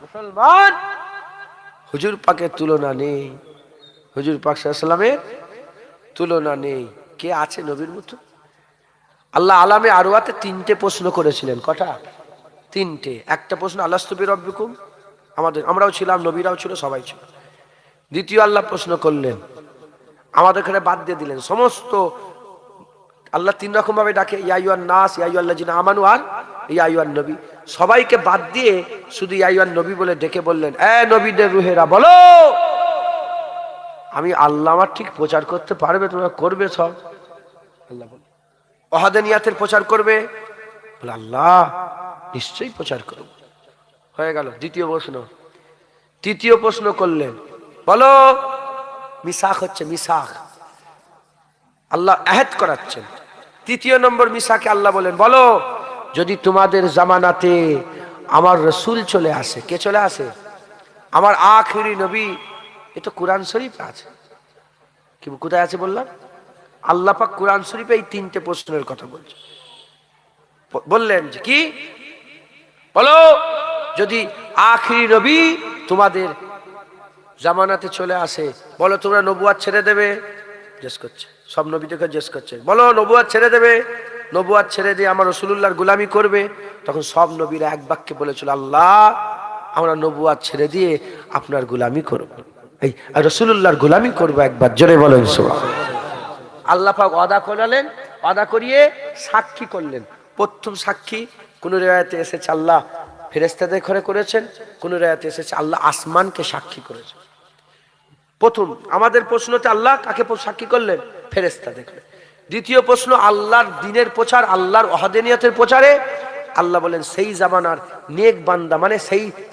মুসলমান, হুজুর পাকের তুলনা নেই, হুজুর পাক সাল্লাল্লাহু আলাইহি ওয়াসাল্লামের তুলনা নেই। কে আছে নবীর মতো? আল্লাহ আলামে আরওয়াতে 3টে প্রশ্ন করেছিলেন। কটা? 3টে। একটা প্রশ্ন আলাস্তু বিরব্বিকুম, আমরাও ছিলাম, নবীরাও ছিল, সবাই ছিল। দ্বিতীয় আল্লাহ প্রশ্ন করলেন, আমাদের এখানে বাদ দিয়ে দিলেন। সমস্ত আল্লাহ 3 রকম ভাবে ডাকে, ইয়া আইয়ুহান নাস, ইয়া আইয়ুহাল্লাযিনা আমানু, আর ইয়া আইয়ুহান নবী। সবাইকে বাদ দিয়ে শুধু ইয়া আইয়ুহান নবী বলে ডেকে বললেন, এ নবীদের রুহেরা বলো, আমি আল্লাহ আমার ঠিক প্রচার করতে পারবে? তোমরা করবে সব? আল্লাহ বলে, ওয়াহদানিয়াতের প্রচার করবে? বলে আল্লাহ নিশ্চয়ই প্রচার করব। হয়ে গেল দ্বিতীয় প্রশ্ন। তৃতীয় প্রশ্ন করলেন, বলো, মিসাক হচ্ছে, মিসাক আল্লাহ আহেদ করাচ্ছেন। তৃতীয় নম্বর মিসাকে আল্লাহ বলেন, বলো যদি তোমাদের জামানাতে আমার রসুল চলে আসে। কে চলে আসে? আমার আখিরি নবী। এ তো কুরআন শরীফে আছে। কি কোথায় আছে বললাম? আল্লাহ পাক কুরআন শরীফে এই 3টে প্রশ্নের কথা বলছে। বললেন যে কি? বলো যদি আখিরি নবী তোমাদের জামানাতে চলে আসে, বলো তোমরা নবুয়াত ছেড়ে দেবে? জিজ্ঞেস করছে, সব নবীদেরকে জিজ্ঞেস করছে, বলো নবুয়াত ছেড়ে দেবে? নবুয়াত ছেড়ে দিয়ে আমার রাসূলুল্লাহর গোলামি করবে? তখন সব নবীরা এক বাক্যে বলেছিল, আল্লাহ আমরা নবুয়াত ছেড়ে দিয়ে আপনার গোলামি করব, এই রাসূলুল্লাহর গোলামি করব। একবার জোরে বলেন সুবহানাল্লাহ। আল্লাহ পাক ওয়াদা করালেন, ওয়াদা করিয়ে সাক্ষী করলেন। প্রথম সাক্ষী কোন রিওয়ায়াতে এসেছে আল্লাহ ফেরেশতাদের ঘরে করেছেন, কোন রিওয়ায়াতে এসেছে আল্লাহ আসমানকে সাক্ষী করেছেন। প্রথম আমাদের প্রশ্নতে আল্লাহ কাকে সাক্ষী করলেন? ফেরেশতাদের ঘরে। দ্বিতীয় প্রশ্ন আল্লাহর দ্বীনের প্রচার, আল্লাহর ওয়াহদানিয়তের প্রচারে আল্লাহ বলেন সেই জামানার নেক বান্দা, মানে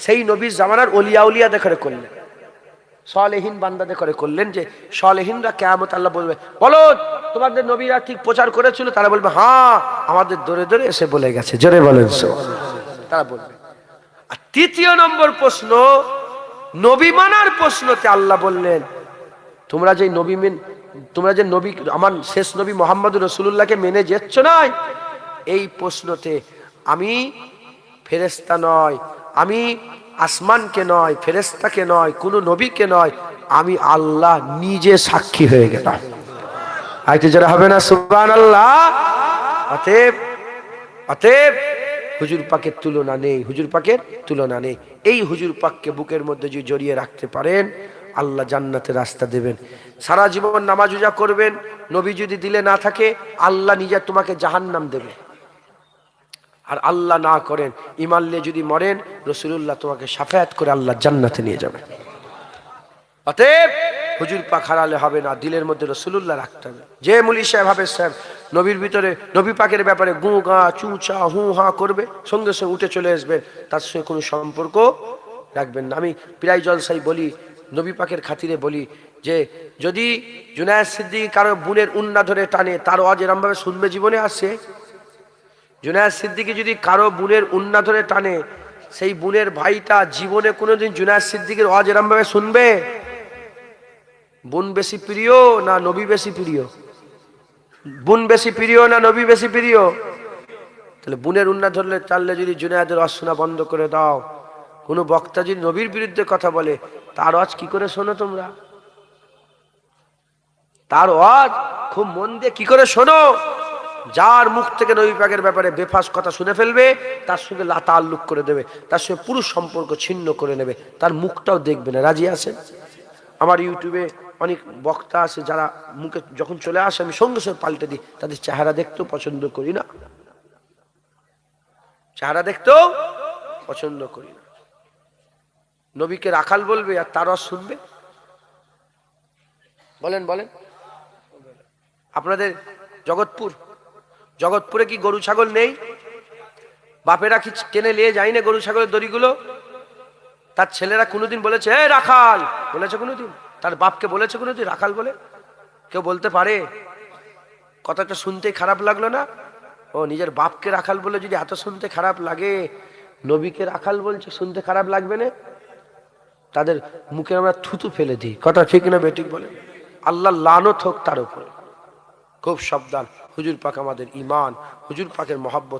সেই নবীর জামানার ওলিয়া উলিয়াদের ঘরে করলেন, সালেহীন বান্দাদের করে করলেন। যে সালেহীনরা কিয়ামত আল্লাহ বলবে, বলো তোমাদের নবীরা ঠিক প্রচার করেছিল? তারা বলবে হ্যাঁ, আমাদের দরে দরে এসে বলে গেছে। জোরে বলেন তারা বলবে। আর তৃতীয় নম্বর প্রশ্ন নবী মানার প্রশ্নতে আল্লাহ বললেন, তোমরা যে নবী আমার শেষ নবী মুহাম্মদুর রাসূলুল্লাহকে মেনে যাচ্ছ না, এই প্রশ্নতে আমি ফেরেশতা নয়, আমি আসমানকে নয়, ফেরেশতাকে নয়, কোন নবীকে নয়, আমি আল্লাহ নিজে সাক্ষী হয়ে গেলাম। আইতে যারা হবে না সুবহানাল্লাহ। অতএব হুজুর পাকের তুলনা নেই, হুজুর পাকের তুলনা নেই। এই হুজুর পাককে বুকের মধ্যে যদি জড়িয়ে রাখতে পারেন, আল্লাহ জান্নাতের রাস্তা দেবেন। সারা জীবন নামাজ রোজা করবেন, নবী যদি দিলে না থাকে, আল্লাহ নিজে তোমাকে জাহান্নাম দেবে। আর আল্লাহ না করেন, ঈমান নিয়ে যদি মরেন, রাসূলুল্লাহ তোমাকে শাফায়াত করে আল্লাহ জান্নাতে নিয়ে যাবে। অতএব হুজুর পাক হারালে হবে না, দিলের মধ্যে রাসূলুল্লাহ রাখতে হবে। যে মুলি সাহেব হবে সাহেব নবীর ভিতরে নবী পাকের ব্যাপারে গু গা চুচা হু হা করবে, সঙ্গে সঙ্গে উঠে চলে আসবেন, তার সঙ্গে কোনো সম্পর্ক রাখবেন না। আমি প্রায় জলসাই বলি, নবী পাকের খাতিরে বলি, যে যদি জুনায়েদ সিদ্দিকী কারো বুনের উন্না ধরে টানে, তার ওয়াজ এরকম ভাবে শুনবে জীবনে আসে, জুনায়েদ সিদ্দিকী যদি কারো বোনের উন্না ধরে টানে, সেই বোনের ভাইটা জীবনে কোনোদিন জুনায়েদ সিদ্দিকীর ওয়াজ এরম ভাবে শুনবে? বোন বেশি প্রিয় না নবী বেশি প্রিয়? বোন বেশি প্রিয় না নবী বেশি প্রিয়? তাহলে বোনের উন্না ধরলে টানলে যদি জুনায়েদের ওয়াজ শোনা বন্ধ করে দাও, কোনো বক্তা যদি নবীর বিরুদ্ধে কথা বলে, তার ওয়াজ কি করে শোনো তোমরা? তার ওয়াজ খুব মন দিয়ে কি করে শোনো? যার মুখ থেকে নবী পাকের ব্যাপারে বেফাস কথা শুনে ফেলবে, তার সঙ্গে তাআল্লুক করে দেবে, তার সঙ্গে পুরো সম্পর্ক ছিন্ন করে নেবে, তার মুখটাও দেখবে না। রাজি আছেন? আমার ইউটিউবে অনেক বক্তা আছে যারা মুখে যখন চলে আসে আমি সঙ্গে সঙ্গে পাল্টে দিই, তাদের চেহারা দেখতেও পছন্দ করি না, চেহারা দেখতেও পছন্দ করি না। নবীকে রাখাল বলবে আর তার ওয়াজ শুনবে? বলেন বলেন। আপনাদের জগৎপুরে কি গরু ছাগল নেই? বাপেরা কি টেনে নিয়ে যায় না গরু ছাগলের দড়িগুলো? তার ছেলেরা কোনোদিন বলেছে এ রাখাল বলেছে কোনোদিন? তার বাপকে বলেছে কোনোদিন রাখাল বলে? কেউ বলতে পারে? কথাটা শুনতে খারাপ লাগলো না? ও নিজের বাপকে রাখাল বলে যদি এত শুনতে খারাপ লাগে, নবীকে রাখাল বলছে, শুনতে খারাপ লাগবে না? তাদের মুখে আমরা থুতু ফেলে দিই। কথা ঠিক না বেঠিক বলে? আল্লাহ লানত হোক তার উপরে। খুব সাবধান। হুজুর পাক আমাদের ঈমান, হুজুর পাকের মহব্বত